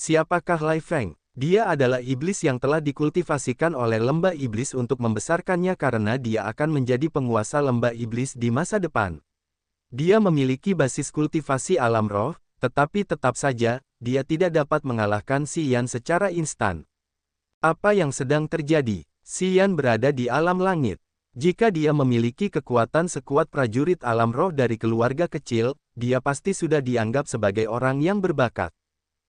Siapakah Lai Feng? Dia adalah iblis yang telah dikultivasikan oleh lembah iblis untuk membesarkannya karena dia akan menjadi penguasa lembah iblis di masa depan. Dia memiliki basis kultivasi alam roh, tetapi tetap saja, dia tidak dapat mengalahkan Xian secara instan. Apa yang sedang terjadi? Xian berada di alam langit. Jika dia memiliki kekuatan sekuat prajurit alam roh dari keluarga kecil, dia pasti sudah dianggap sebagai orang yang berbakat.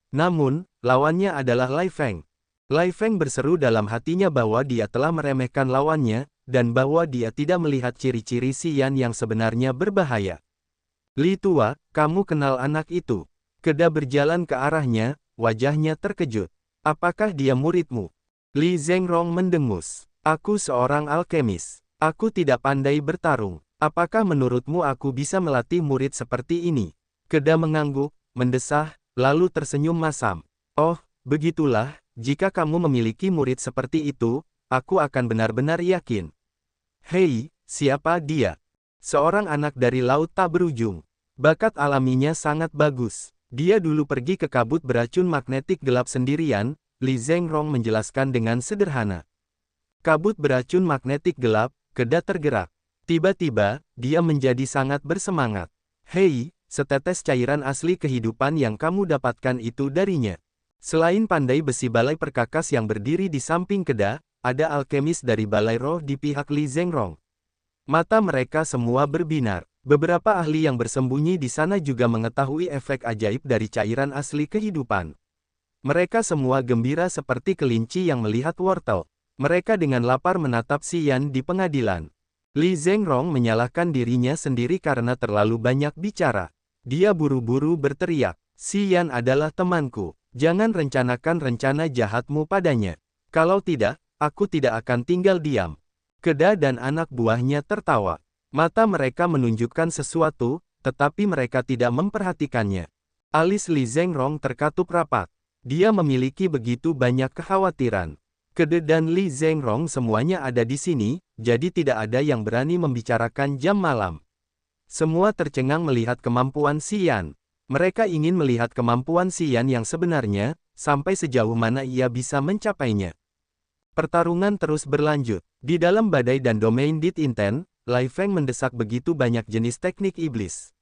Namun, lawannya adalah Lai Feng. Lai Feng berseru dalam hatinya bahwa dia telah meremehkan lawannya, dan bahwa dia tidak melihat ciri-ciri Xian yang sebenarnya berbahaya. Li Tua, kamu kenal anak itu? Kedah berjalan ke arahnya, wajahnya terkejut. Apakah dia muridmu? Li Zhengrong mendengus. Aku seorang alkemis. Aku tidak pandai bertarung. Apakah menurutmu aku bisa melatih murid seperti ini? Kedah mengangguk, mendesah, lalu tersenyum masam. Oh, begitulah, jika kamu memiliki murid seperti itu, aku akan benar-benar yakin. Hei, siapa dia? Seorang anak dari laut tak berujung. Bakat alaminya sangat bagus. Dia dulu pergi ke kabut beracun magnetik gelap sendirian, Li Zhengrong menjelaskan dengan sederhana. Kabut beracun magnetik gelap, Kedah tergerak. Tiba-tiba, dia menjadi sangat bersemangat. Hei, setetes cairan asli kehidupan yang kamu dapatkan itu darinya. Selain pandai besi balai perkakas yang berdiri di samping Kedah, ada alkemis dari balai roh di pihak Li Zhengrong. Mata mereka semua berbinar. Beberapa ahli yang bersembunyi di sana juga mengetahui efek ajaib dari cairan asli kehidupan. Mereka semua gembira seperti kelinci yang melihat wortel. Mereka dengan lapar menatap Xian di pengadilan. Li Zhengrong menyalahkan dirinya sendiri karena terlalu banyak bicara. Dia buru-buru berteriak, Xian adalah temanku. Jangan rencanakan rencana jahatmu padanya. Kalau tidak, aku tidak akan tinggal diam. Kedah dan anak buahnya tertawa. Mata mereka menunjukkan sesuatu, tetapi mereka tidak memperhatikannya. Alis Li Zhengrong terkatup rapat. Dia memiliki begitu banyak kekhawatiran. Kedah dan Li Zhengrong semuanya ada di sini, jadi tidak ada yang berani membicarakan jam malam. Semua tercengang melihat kemampuan Xian. Mereka ingin melihat kemampuan Xian yang sebenarnya, sampai sejauh mana ia bisa mencapainya. Pertarungan terus berlanjut. Di dalam badai dan domain Dit Inten, Lai Feng mendesak begitu banyak jenis teknik iblis.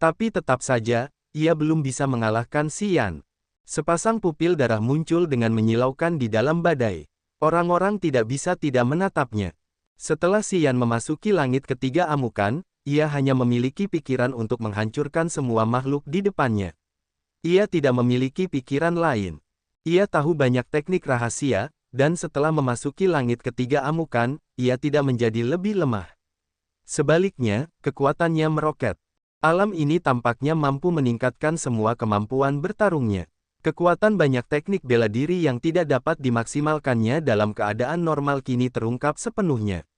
Tapi tetap saja, ia belum bisa mengalahkan Xian. Sepasang pupil darah muncul dengan menyilaukan di dalam badai. Orang-orang tidak bisa tidak menatapnya. Setelah Xian memasuki langit ketiga amukan, ia hanya memiliki pikiran untuk menghancurkan semua makhluk di depannya. Ia tidak memiliki pikiran lain. Ia tahu banyak teknik rahasia, dan setelah memasuki langit ketiga amukan, ia tidak menjadi lebih lemah. Sebaliknya, kekuatannya meroket. Alam ini tampaknya mampu meningkatkan semua kemampuan bertarungnya. Kekuatan banyak teknik bela diri yang tidak dapat dimaksimalkannya dalam keadaan normal kini terungkap sepenuhnya.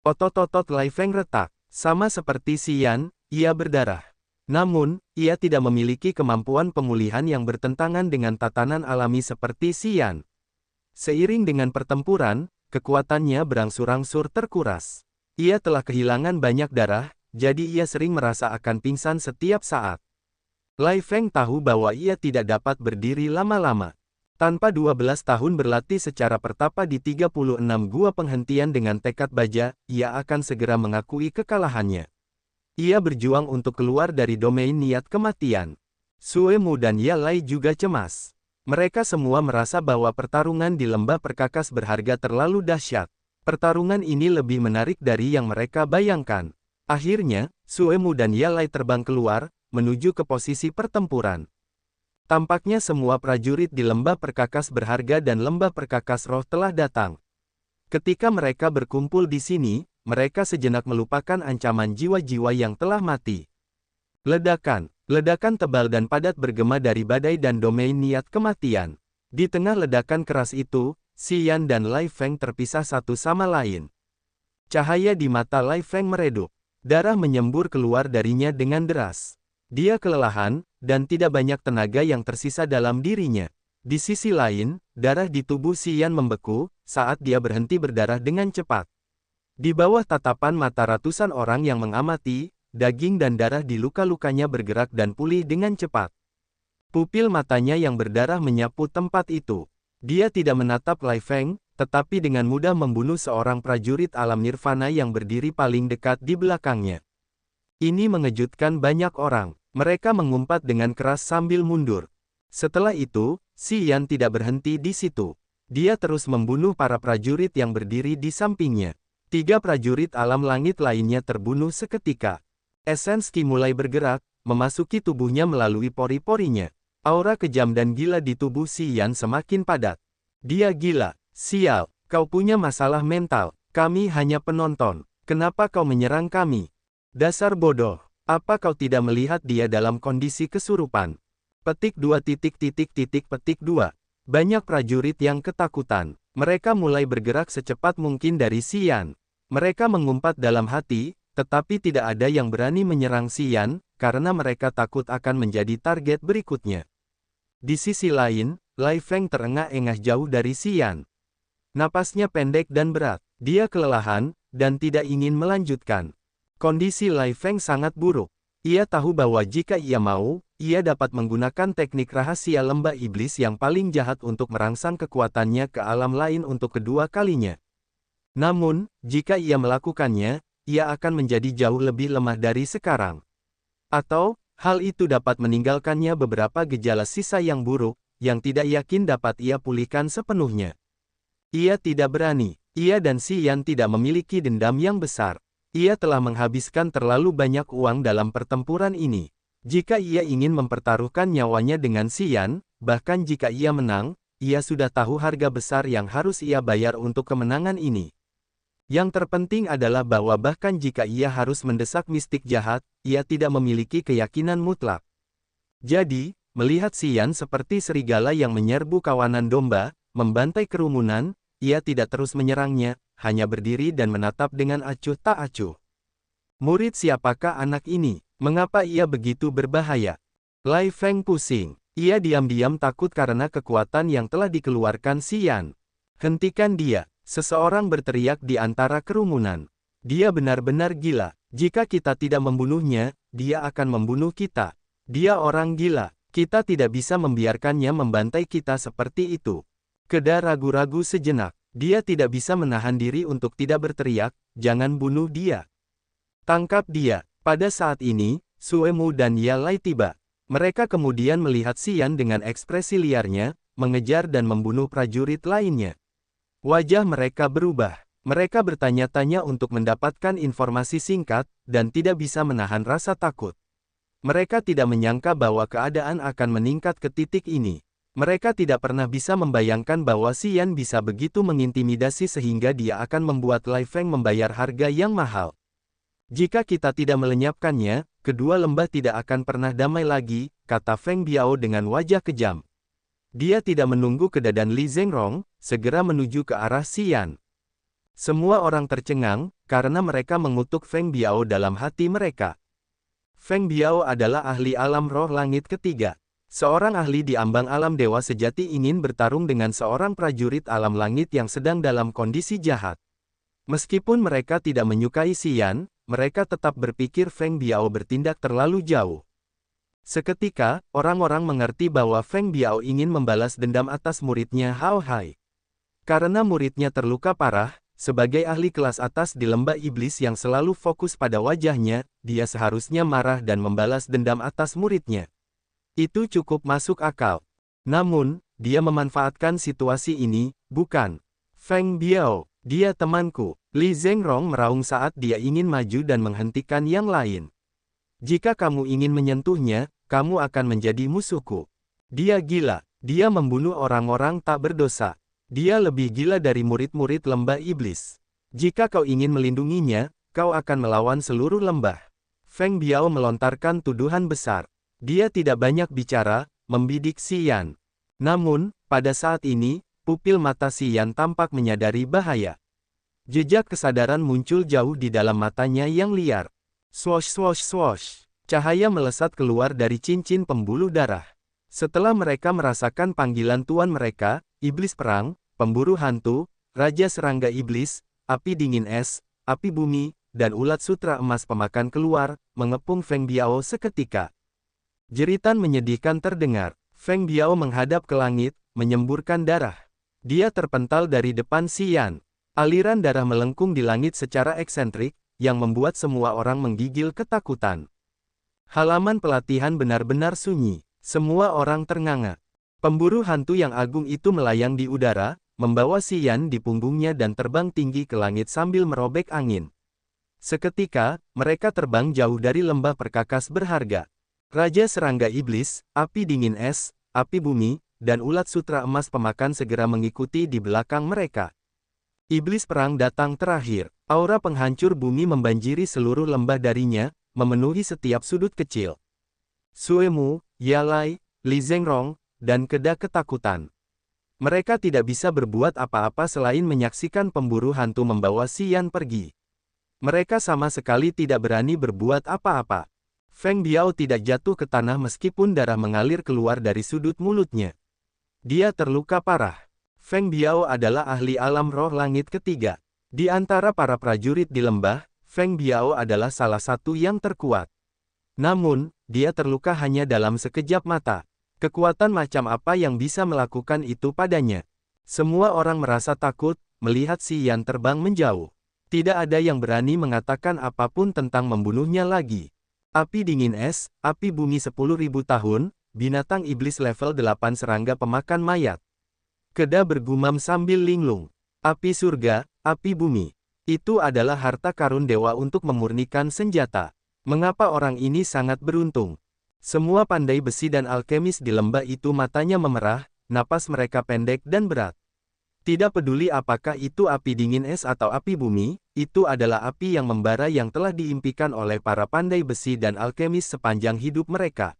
Otot-otot Lai Feng retak. Sama seperti Xian, ia berdarah. Namun, ia tidak memiliki kemampuan pemulihan yang bertentangan dengan tatanan alami seperti Xian. Seiring dengan pertempuran, kekuatannya berangsur-angsur terkuras. Ia telah kehilangan banyak darah, jadi ia sering merasa akan pingsan setiap saat. Lai Feng tahu bahwa ia tidak dapat berdiri lama-lama. Tanpa 12 tahun berlatih secara pertapa di 36 gua penghentian dengan tekad baja, ia akan segera mengakui kekalahannya. Ia berjuang untuk keluar dari domain niat kematian. Sue Mu dan Ye Lai juga cemas. Mereka semua merasa bahwa pertarungan di lembah perkakas berharga terlalu dahsyat. Pertarungan ini lebih menarik dari yang mereka bayangkan. Akhirnya, Sue Mu dan Ye Lai terbang keluar, menuju ke posisi pertempuran. Tampaknya semua prajurit di lembah perkakas berharga dan lembah perkakas roh telah datang. Ketika mereka berkumpul di sini, mereka sejenak melupakan ancaman jiwa-jiwa yang telah mati. Ledakan tebal dan padat bergema dari badai dan domain niat kematian. Di tengah ledakan keras itu, Xian dan Lai Feng terpisah satu sama lain. Cahaya di mata Lai Feng meredup. Darah menyembur keluar darinya dengan deras. Dia kelelahan, dan tidak banyak tenaga yang tersisa dalam dirinya. Di sisi lain, darah di tubuh Xian membeku, saat dia berhenti berdarah dengan cepat. Di bawah tatapan mata ratusan orang yang mengamati, daging dan darah di luka-lukanya bergerak dan pulih dengan cepat. Pupil matanya yang berdarah menyapu tempat itu. Dia tidak menatap Lai Feng, tetapi dengan mudah membunuh seorang prajurit alam nirvana yang berdiri paling dekat di belakangnya. Ini mengejutkan banyak orang. Mereka mengumpat dengan keras sambil mundur. Setelah itu, Xi Yan tidak berhenti di situ. Dia terus membunuh para prajurit yang berdiri di sampingnya. 3 prajurit alam langit lainnya terbunuh seketika. Esens Qi mulai bergerak, memasuki tubuhnya melalui pori-porinya. Aura kejam dan gila di tubuh Xi Yan semakin padat. Dia gila. Sial, kau punya masalah mental. Kami hanya penonton. Kenapa kau menyerang kami? Dasar bodoh. Apa kau tidak melihat dia dalam kondisi kesurupan? Petik 2. Petik 2. Banyak prajurit yang ketakutan. Mereka mulai bergerak secepat mungkin dari Xi Yan. Mereka mengumpat dalam hati, tetapi tidak ada yang berani menyerang Xi Yan, karena mereka takut akan menjadi target berikutnya. Di sisi lain, Lai Feng terengah-engah jauh dari Xi Yan. Napasnya pendek dan berat. Dia kelelahan, dan tidak ingin melanjutkan. Kondisi Lai Feng sangat buruk. Ia tahu bahwa jika ia mau, ia dapat menggunakan teknik rahasia lembah iblis yang paling jahat untuk merangsang kekuatannya ke alam lain untuk kedua kalinya. Namun, jika ia melakukannya, ia akan menjadi jauh lebih lemah dari sekarang. Atau, hal itu dapat meninggalkannya beberapa gejala sisa yang buruk, yang tidak yakin dapat ia pulihkan sepenuhnya. Ia tidak berani. Ia dan Xi Yan tidak memiliki dendam yang besar. Ia telah menghabiskan terlalu banyak uang dalam pertempuran ini. Jika ia ingin mempertaruhkan nyawanya dengan Xi Yan, bahkan jika ia menang, ia sudah tahu harga besar yang harus ia bayar untuk kemenangan ini. Yang terpenting adalah bahwa bahkan jika ia harus mendesak mistik jahat, ia tidak memiliki keyakinan mutlak. Jadi, melihat Xi Yan seperti serigala yang menyerbu kawanan domba, membantai kerumunan, ia tidak terus menyerangnya, hanya berdiri dan menatap dengan acuh tak acuh. Murid siapakah anak ini? Mengapa ia begitu berbahaya? Lai Feng pusing. Ia diam-diam takut karena kekuatan yang telah dikeluarkan Xi Yan. Hentikan dia, seseorang berteriak di antara kerumunan. Dia benar-benar gila. Jika kita tidak membunuhnya, dia akan membunuh kita. Dia orang gila. Kita tidak bisa membiarkannya membantai kita seperti itu. Keda ragu-ragu sejenak. Dia tidak bisa menahan diri untuk tidak berteriak, jangan bunuh dia. Tangkap dia. Pada saat ini, Suemu dan Ye Lai tiba. Mereka kemudian melihat Xi Yan dengan ekspresi liarnya, mengejar dan membunuh prajurit lainnya. Wajah mereka berubah. Mereka bertanya-tanya untuk mendapatkan informasi singkat, dan tidak bisa menahan rasa takut. Mereka tidak menyangka bahwa keadaan akan meningkat ke titik ini. Mereka tidak pernah bisa membayangkan bahwa Xi Yan bisa begitu mengintimidasi sehingga dia akan membuat Lai Feng membayar harga yang mahal. Jika kita tidak melenyapkannya, kedua lembah tidak akan pernah damai lagi, kata Feng Biao dengan wajah kejam. Dia tidak menunggu kedatangan Li Zhengrong, segera menuju ke arah Xi Yan. Semua orang tercengang, karena mereka mengutuk Feng Biao dalam hati mereka. Feng Biao adalah ahli alam roh langit ketiga. Seorang ahli di ambang alam dewa sejati ingin bertarung dengan seorang prajurit alam langit yang sedang dalam kondisi jahat. Meskipun mereka tidak menyukai Xi Yan, mereka tetap berpikir Feng Biao bertindak terlalu jauh. Seketika, orang-orang mengerti bahwa Feng Biao ingin membalas dendam atas muridnya Hao Hai. Karena muridnya terluka parah, sebagai ahli kelas atas di lembah iblis yang selalu fokus pada wajahnya, dia seharusnya marah dan membalas dendam atas muridnya. Itu cukup masuk akal. Namun, dia memanfaatkan situasi ini, bukan? Feng Biao, dia temanku. Li Zhengrong meraung saat dia ingin maju dan menghentikan yang lain. Jika kamu ingin menyentuhnya, kamu akan menjadi musuhku. Dia gila. Dia membunuh orang-orang tak berdosa. Dia lebih gila dari murid-murid lembah iblis. Jika kau ingin melindunginya, kau akan melawan seluruh lembah. Feng Biao melontarkan tuduhan besar. Dia tidak banyak bicara, membidik Xi Yan. Namun, pada saat ini, pupil mata Xi Yan tampak menyadari bahaya. Jejak kesadaran muncul jauh di dalam matanya yang liar. Swosh swosh swosh. Cahaya melesat keluar dari cincin pembuluh darah. Setelah mereka merasakan panggilan tuan mereka, iblis perang, pemburu hantu, raja serangga iblis, api dingin es, api bumi, dan ulat sutra emas pemakan keluar, mengepung Feng Biao seketika. Jeritan menyedihkan terdengar. Feng Biao menghadap ke langit, menyemburkan darah. Dia terpental dari depan Xian. Aliran darah melengkung di langit secara eksentrik, yang membuat semua orang menggigil ketakutan. Halaman pelatihan benar-benar sunyi. Semua orang ternganga. Pemburu hantu yang agung itu melayang di udara, membawa Xian di punggungnya dan terbang tinggi ke langit sambil merobek angin. Seketika, mereka terbang jauh dari lembah perkakas berharga. Raja Serangga Iblis, Api Dingin Es, Api Bumi, dan Ulat Sutra Emas Pemakan segera mengikuti di belakang mereka. Iblis perang datang terakhir. Aura penghancur bumi membanjiri seluruh lembah darinya, memenuhi setiap sudut kecil. Suemu, Yalai, Li Zhengrong, dan Keda ketakutan. Mereka tidak bisa berbuat apa-apa selain menyaksikan pemburu hantu membawa Xian pergi. Mereka sama sekali tidak berani berbuat apa-apa. Feng Biao tidak jatuh ke tanah meskipun darah mengalir keluar dari sudut mulutnya. Dia terluka parah. Feng Biao adalah ahli alam roh langit ketiga. Di antara para prajurit di lembah, Feng Biao adalah salah satu yang terkuat. Namun, dia terluka hanya dalam sekejap mata. Kekuatan macam apa yang bisa melakukan itu padanya? Semua orang merasa takut, melihat Xian terbang menjauh. Tidak ada yang berani mengatakan apapun tentang membunuhnya lagi. Api Dingin Es, Api Bumi 10.000 tahun, binatang iblis level 8 serangga pemakan mayat. Keda bergumam sambil linglung. Api surga, api bumi. Itu adalah harta karun dewa untuk memurnikan senjata. Mengapa orang ini sangat beruntung? Semua pandai besi dan alkemis di lembah itu matanya memerah, napas mereka pendek dan berat. Tidak peduli apakah itu api dingin es atau api bumi, itu adalah api yang membara yang telah diimpikan oleh para pandai besi dan alkemis sepanjang hidup mereka.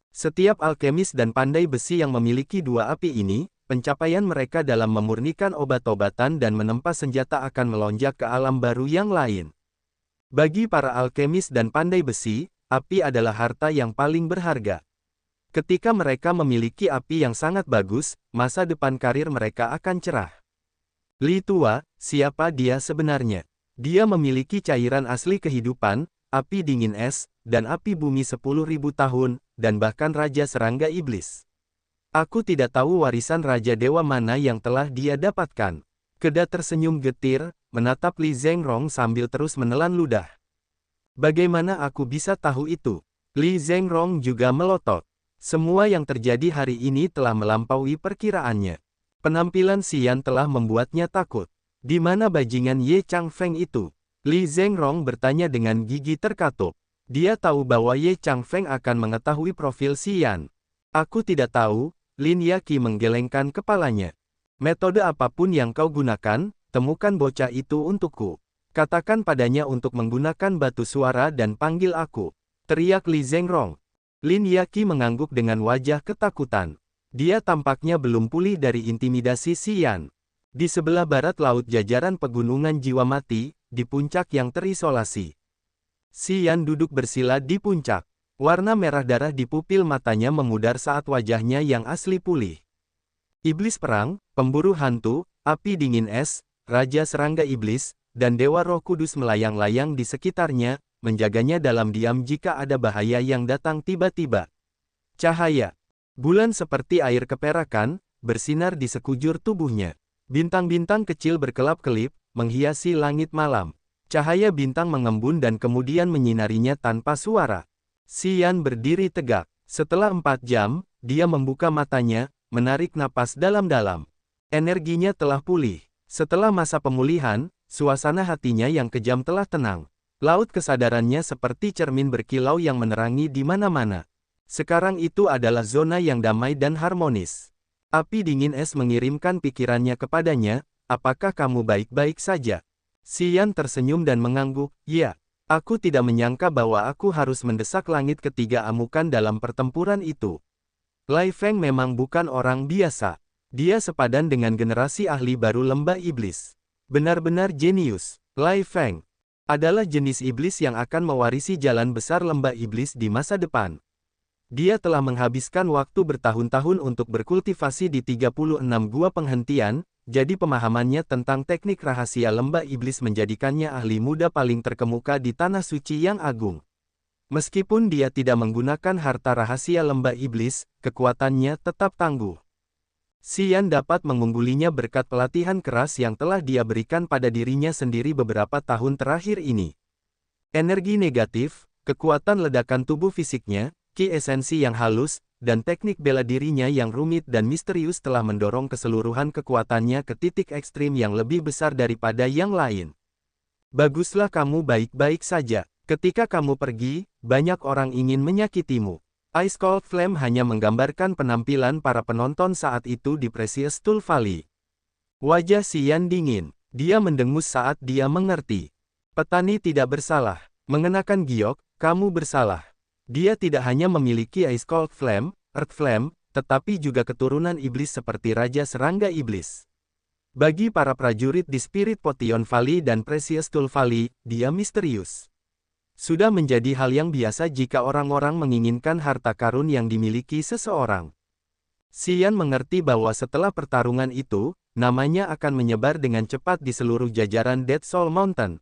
Setiap alkemis dan pandai besi yang memiliki dua api ini, pencapaian mereka dalam memurnikan obat-obatan dan menempa senjata akan melonjak ke alam baru yang lain. Bagi para alkemis dan pandai besi, api adalah harta yang paling berharga. Ketika mereka memiliki api yang sangat bagus, masa depan karir mereka akan cerah. Li Tua, siapa dia sebenarnya? Dia memiliki cairan asli kehidupan, api dingin es, dan api bumi 10.000 tahun, dan bahkan Raja Serangga Iblis. Aku tidak tahu warisan Raja Dewa mana yang telah dia dapatkan. Keda tersenyum getir, menatap Li Zhengrong sambil terus menelan ludah. Bagaimana aku bisa tahu itu? Li Zhengrong juga melotot. Semua yang terjadi hari ini telah melampaui perkiraannya. Penampilan Xian telah membuatnya takut. Di mana bajingan Ye Changfeng itu? Li Zhengrong bertanya dengan gigi terkatup. Dia tahu bahwa Ye Changfeng akan mengetahui profil Xian. Aku tidak tahu, Lin Yaqi menggelengkan kepalanya. Metode apapun yang kau gunakan, temukan bocah itu untukku. Katakan padanya untuk menggunakan batu suara dan panggil aku. Teriak Li Zhengrong. Lin Yaqi mengangguk dengan wajah ketakutan. Dia tampaknya belum pulih dari intimidasi Xian. Di sebelah barat laut jajaran pegunungan jiwa mati, di puncak yang terisolasi. Xian duduk bersila di puncak. Warna merah darah di pupil matanya memudar saat wajahnya yang asli pulih. Iblis perang, pemburu hantu, api dingin es, Raja Serangga Iblis, dan Dewa Roh Kudus melayang-layang di sekitarnya, menjaganya dalam diam jika ada bahaya yang datang tiba-tiba. Cahaya. Bulan seperti air keperakan, bersinar di sekujur tubuhnya. Bintang-bintang kecil berkelap-kelip, menghiasi langit malam. Cahaya bintang mengembun dan kemudian menyinarinya tanpa suara. Xian berdiri tegak. Setelah 4 jam, dia membuka matanya, menarik napas dalam-dalam. Energinya telah pulih. Setelah masa pemulihan, suasana hatinya yang kejam telah tenang. Laut kesadarannya seperti cermin berkilau yang menerangi di mana-mana. Sekarang itu adalah zona yang damai dan harmonis. Api dingin es mengirimkan pikirannya kepadanya, apakah kamu baik-baik saja? Xian tersenyum dan mengangguk, ya. Aku tidak menyangka bahwa aku harus mendesak langit ketiga amukan dalam pertempuran itu. Lai Feng memang bukan orang biasa. Dia sepadan dengan generasi ahli baru lembah iblis. Benar-benar jenius. Lai Feng adalah jenis iblis yang akan mewarisi jalan besar lembah iblis di masa depan. Dia telah menghabiskan waktu bertahun-tahun untuk berkultivasi di 36 gua penghentian, jadi pemahamannya tentang teknik rahasia lembah iblis menjadikannya ahli muda paling terkemuka di tanah suci yang agung. Meskipun dia tidak menggunakan harta rahasia lembah iblis, kekuatannya tetap tangguh. Xian dapat mengunggulinya berkat pelatihan keras yang telah dia berikan pada dirinya sendiri beberapa tahun terakhir ini. Energi negatif, kekuatan ledakan tubuh fisiknya, ki esensi yang halus, dan teknik bela dirinya yang rumit dan misterius telah mendorong keseluruhan kekuatannya ke titik ekstrim yang lebih besar daripada yang lain. Baguslah kamu baik-baik saja. Ketika kamu pergi, banyak orang ingin menyakitimu. Ice Cold Flame hanya menggambarkan penampilan para penonton saat itu di Precious Tool Valley. Wajah Xian dingin. Dia mendengus saat dia mengerti. Petani tidak bersalah. Mengenakan giok, kamu bersalah. Dia tidak hanya memiliki Ice Cold Flame, Earth Flame, tetapi juga keturunan iblis seperti Raja Serangga Iblis. Bagi para prajurit di Spirit Potion Valley dan Precious Tool Valley, dia misterius. Sudah menjadi hal yang biasa jika orang-orang menginginkan harta karun yang dimiliki seseorang. Xian mengerti bahwa setelah pertarungan itu, namanya akan menyebar dengan cepat di seluruh jajaran Dead Soul Mountain.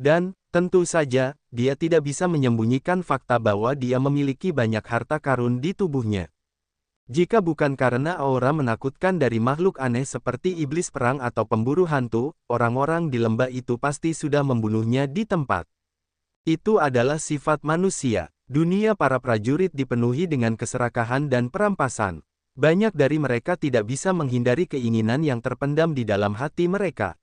Dan, tentu saja, dia tidak bisa menyembunyikan fakta bahwa dia memiliki banyak harta karun di tubuhnya. Jika bukan karena aura menakutkan dari makhluk aneh seperti iblis perang atau pemburu hantu, orang-orang di lembah itu pasti sudah membunuhnya di tempat. Itu adalah sifat manusia. Dunia para prajurit dipenuhi dengan keserakahan dan perampasan. Banyak dari mereka tidak bisa menghindari keinginan yang terpendam di dalam hati mereka.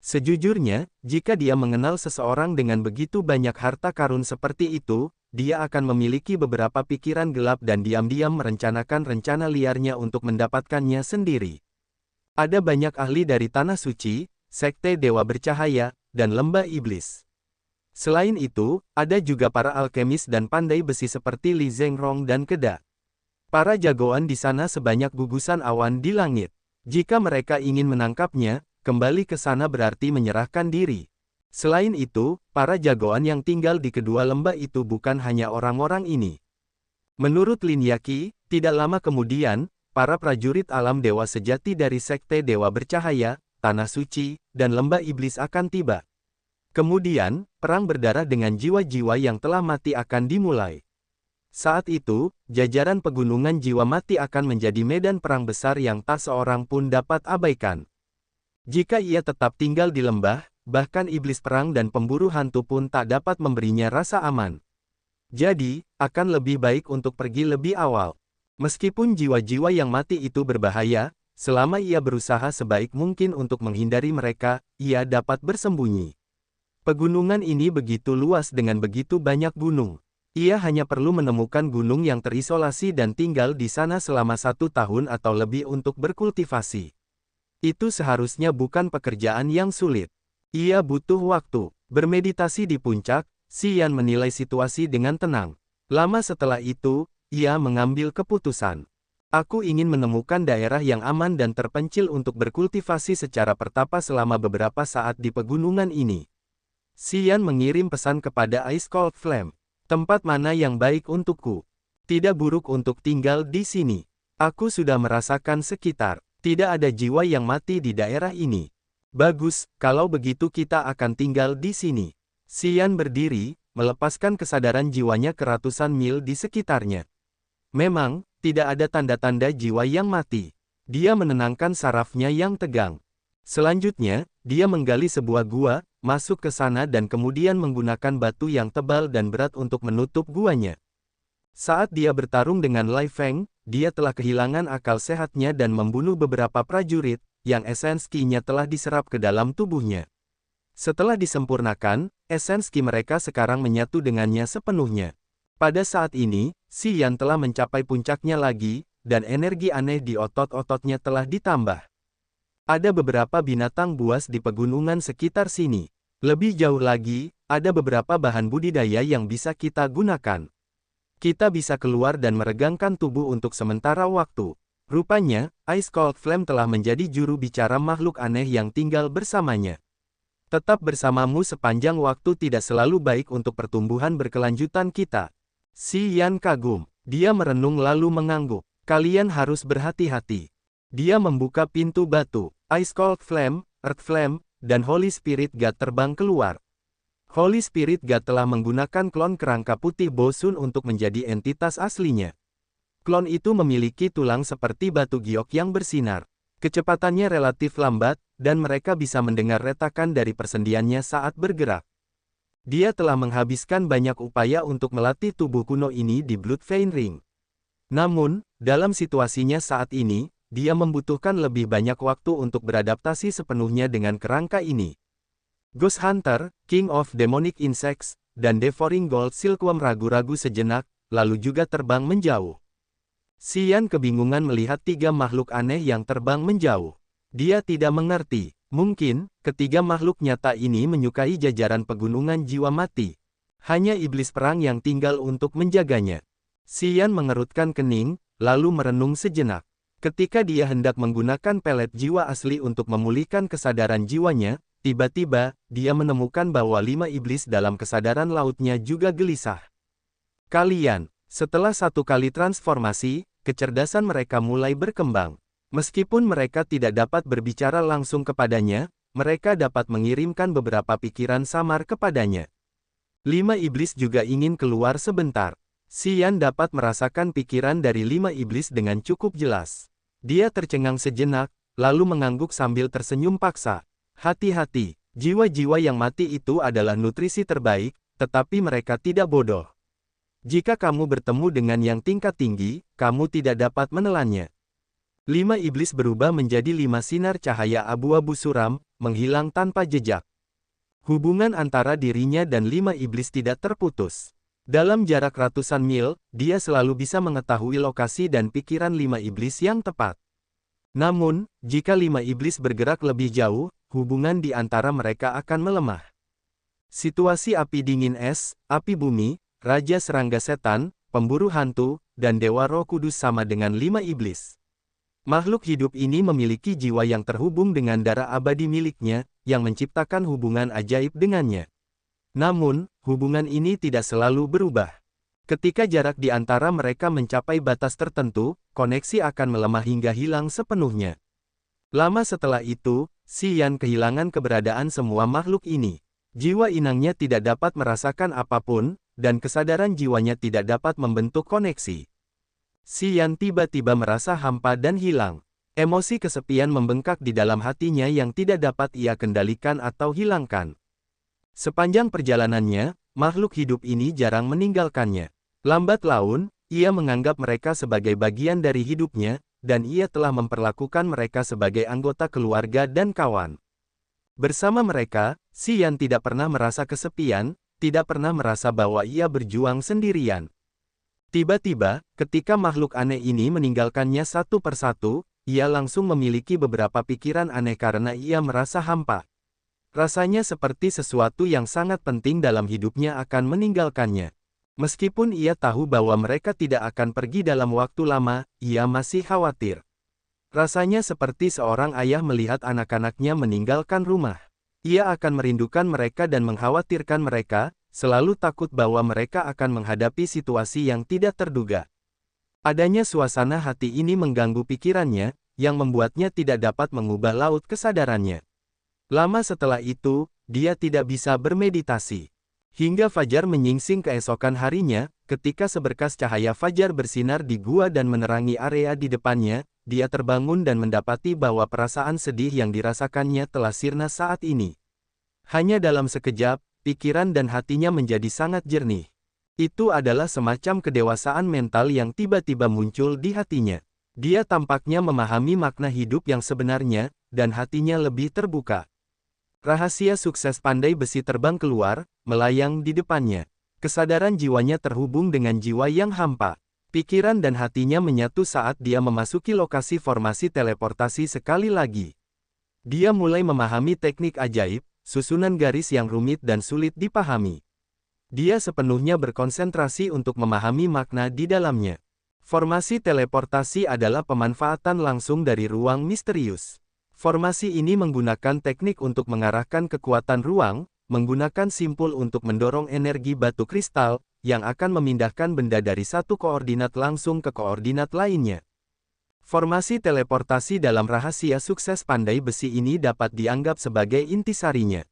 Sejujurnya, jika dia mengenal seseorang dengan begitu banyak harta karun seperti itu, dia akan memiliki beberapa pikiran gelap dan diam-diam merencanakan rencana liarnya untuk mendapatkannya sendiri. Ada banyak ahli dari Tanah Suci, Sekte Dewa Bercahaya, dan Lembah Iblis. Selain itu, ada juga para alkemis dan pandai besi seperti Li Zhengrong dan Keda. Para jagoan di sana sebanyak gugusan awan di langit. Jika mereka ingin menangkapnya, kembali ke sana berarti menyerahkan diri. Selain itu, para jagoan yang tinggal di kedua lembah itu bukan hanya orang-orang ini. Menurut Lin Yaqi, tidak lama kemudian, para prajurit alam dewa sejati dari Sekte Dewa Bercahaya, Tanah Suci, dan Lembah Iblis akan tiba. Kemudian, perang berdarah dengan jiwa-jiwa yang telah mati akan dimulai. Saat itu, jajaran pegunungan jiwa mati akan menjadi medan perang besar yang tak seorang pun dapat abaikan. Jika ia tetap tinggal di lembah, bahkan iblis perang dan pemburu hantu pun tak dapat memberinya rasa aman. Jadi, akan lebih baik untuk pergi lebih awal. Meskipun jiwa-jiwa yang mati itu berbahaya, selama ia berusaha sebaik mungkin untuk menghindari mereka, ia dapat bersembunyi. Pegunungan ini begitu luas dengan begitu banyak gunung. Ia hanya perlu menemukan gunung yang terisolasi dan tinggal di sana selama 1 tahun atau lebih untuk berkultivasi. Itu seharusnya bukan pekerjaan yang sulit. Ia butuh waktu. Bermeditasi di puncak, Xian menilai situasi dengan tenang. Lama setelah itu, ia mengambil keputusan. Aku ingin menemukan daerah yang aman dan terpencil untuk berkultivasi secara pertapa selama beberapa saat di pegunungan ini. Xian mengirim pesan kepada Ice Cold Flame. Tempat mana yang baik untukku? Tidak buruk untuk tinggal di sini. Aku sudah merasakan sekitar. Tidak ada jiwa yang mati di daerah ini. Bagus, kalau begitu kita akan tinggal di sini. Xian berdiri, melepaskan kesadaran jiwanya ke ratusan mil di sekitarnya. Memang, tidak ada tanda-tanda jiwa yang mati. Dia menenangkan sarafnya yang tegang. Selanjutnya, dia menggali sebuah gua, masuk ke sana dan kemudian menggunakan batu yang tebal dan berat untuk menutup guanya. Saat dia bertarung dengan Lai Feng, dia telah kehilangan akal sehatnya dan membunuh beberapa prajurit, yang esens ki-nya telah diserap ke dalam tubuhnya. Setelah disempurnakan, esens ki mereka sekarang menyatu dengannya sepenuhnya. Pada saat ini, Xian telah mencapai puncaknya lagi, dan energi aneh di otot-ototnya telah ditambah. Ada beberapa binatang buas di pegunungan sekitar sini. Lebih jauh lagi, ada beberapa bahan budidaya yang bisa kita gunakan. Kita bisa keluar dan meregangkan tubuh untuk sementara waktu. Rupanya, Ice Cold Flame telah menjadi juru bicara makhluk aneh yang tinggal bersamanya. Tetap bersamamu sepanjang waktu tidak selalu baik untuk pertumbuhan berkelanjutan kita. Xian kagum. Dia merenung lalu mengangguk. Kalian harus berhati-hati. Dia membuka pintu batu. Ice Cold Flame, Earth Flame, dan Holy Spirit God terbang keluar. Holy Spirit God telah menggunakan klon kerangka putih Bosun untuk menjadi entitas aslinya. Klon itu memiliki tulang seperti batu giok yang bersinar. Kecepatannya relatif lambat, dan mereka bisa mendengar retakan dari persendiannya saat bergerak. Dia telah menghabiskan banyak upaya untuk melatih tubuh kuno ini di Bloodvein Ring. Namun, dalam situasinya saat ini, dia membutuhkan lebih banyak waktu untuk beradaptasi sepenuhnya dengan kerangka ini. Ghost Hunter, King of Demonic Insects, dan Devouring Gold Silkworm ragu-ragu sejenak, lalu juga terbang menjauh. Xian kebingungan melihat tiga makhluk aneh yang terbang menjauh. Dia tidak mengerti. Mungkin, ketiga makhluk nyata ini menyukai jajaran pegunungan jiwa mati. Hanya iblis perang yang tinggal untuk menjaganya. Xian mengerutkan kening, lalu merenung sejenak. Ketika dia hendak menggunakan pelet jiwa asli untuk memulihkan kesadaran jiwanya, tiba-tiba, dia menemukan bahwa 5 iblis dalam kesadaran lautnya juga gelisah. Kalian, setelah 1 kali transformasi, kecerdasan mereka mulai berkembang. Meskipun mereka tidak dapat berbicara langsung kepadanya, mereka dapat mengirimkan beberapa pikiran samar kepadanya. 5 iblis juga ingin keluar sebentar. Xian dapat merasakan pikiran dari 5 iblis dengan cukup jelas. Dia tercengang sejenak, lalu mengangguk sambil tersenyum paksa. Hati-hati, jiwa-jiwa yang mati itu adalah nutrisi terbaik, tetapi mereka tidak bodoh. Jika kamu bertemu dengan yang tingkat tinggi, kamu tidak dapat menelannya. 5 iblis berubah menjadi 5 sinar cahaya abu-abu suram, menghilang tanpa jejak. Hubungan antara dirinya dan 5 iblis tidak terputus. Dalam jarak ratusan mil, dia selalu bisa mengetahui lokasi dan pikiran 5 iblis yang tepat. Namun, jika 5 iblis bergerak lebih jauh, hubungan di antara mereka akan melemah. Situasi api dingin es, api bumi, Raja Serangga Setan, Pemburu Hantu, dan Dewa Roh Kudus sama dengan 5 iblis. Makhluk hidup ini memiliki jiwa yang terhubung dengan darah abadi miliknya, yang menciptakan hubungan ajaib dengannya. Namun, hubungan ini tidak selalu berubah. Ketika jarak di antara mereka mencapai batas tertentu, koneksi akan melemah hingga hilang sepenuhnya. Lama setelah itu, Xian kehilangan keberadaan semua makhluk ini. Jiwa inangnya tidak dapat merasakan apapun, dan kesadaran jiwanya tidak dapat membentuk koneksi. Xian tiba-tiba merasa hampa dan hilang. Emosi kesepian membengkak di dalam hatinya yang tidak dapat ia kendalikan atau hilangkan. Sepanjang perjalanannya, makhluk hidup ini jarang meninggalkannya. Lambat laun, ia menganggap mereka sebagai bagian dari hidupnya, dan ia telah memperlakukan mereka sebagai anggota keluarga dan kawan. Bersama mereka, Xian tidak pernah merasa kesepian, tidak pernah merasa bahwa ia berjuang sendirian. Tiba-tiba, ketika makhluk aneh ini meninggalkannya satu persatu, ia langsung memiliki beberapa pikiran aneh karena ia merasa hampa. Rasanya seperti sesuatu yang sangat penting dalam hidupnya akan meninggalkannya. Meskipun ia tahu bahwa mereka tidak akan pergi dalam waktu lama, ia masih khawatir. Rasanya seperti seorang ayah melihat anak-anaknya meninggalkan rumah. Ia akan merindukan mereka dan mengkhawatirkan mereka, selalu takut bahwa mereka akan menghadapi situasi yang tidak terduga. Adanya suasana hati ini mengganggu pikirannya, yang membuatnya tidak dapat mengubah laut kesadarannya. Lama setelah itu, dia tidak bisa bermeditasi. Hingga fajar menyingsing keesokan harinya, ketika seberkas cahaya fajar bersinar di gua dan menerangi area di depannya, dia terbangun dan mendapati bahwa perasaan sedih yang dirasakannya telah sirna saat ini. Hanya dalam sekejap, pikiran dan hatinya menjadi sangat jernih. Itu adalah semacam kedewasaan mental yang tiba-tiba muncul di hatinya. Dia tampaknya memahami makna hidup yang sebenarnya, dan hatinya lebih terbuka. Rahasia sukses pandai besi terbang keluar, melayang di depannya. Kesadaran jiwanya terhubung dengan jiwa yang hampa. Pikiran dan hatinya menyatu saat dia memasuki lokasi formasi teleportasi sekali lagi. Dia mulai memahami teknik ajaib, susunan garis yang rumit dan sulit dipahami. Dia sepenuhnya berkonsentrasi untuk memahami makna di dalamnya. Formasi teleportasi adalah pemanfaatan langsung dari ruang misterius. Formasi ini menggunakan teknik untuk mengarahkan kekuatan ruang, menggunakan simpul untuk mendorong energi batu kristal, yang akan memindahkan benda dari satu koordinat langsung ke koordinat lainnya. Formasi teleportasi dalam rahasia sukses pandai besi ini dapat dianggap sebagai intisarinya.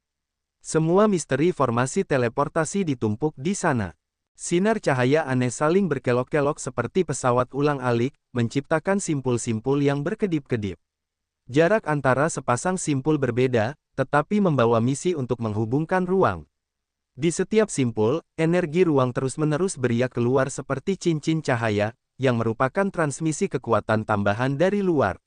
Semua misteri formasi teleportasi ditumpuk di sana. Sinar cahaya aneh saling berkelok-kelok seperti pesawat ulang-alik, menciptakan simpul-simpul yang berkedip-kedip. Jarak antara sepasang simpul berbeda, tetapi membawa misi untuk menghubungkan ruang. Di setiap simpul, energi ruang terus-menerus beriak keluar seperti cincin cahaya, yang merupakan transmisi kekuatan tambahan dari luar.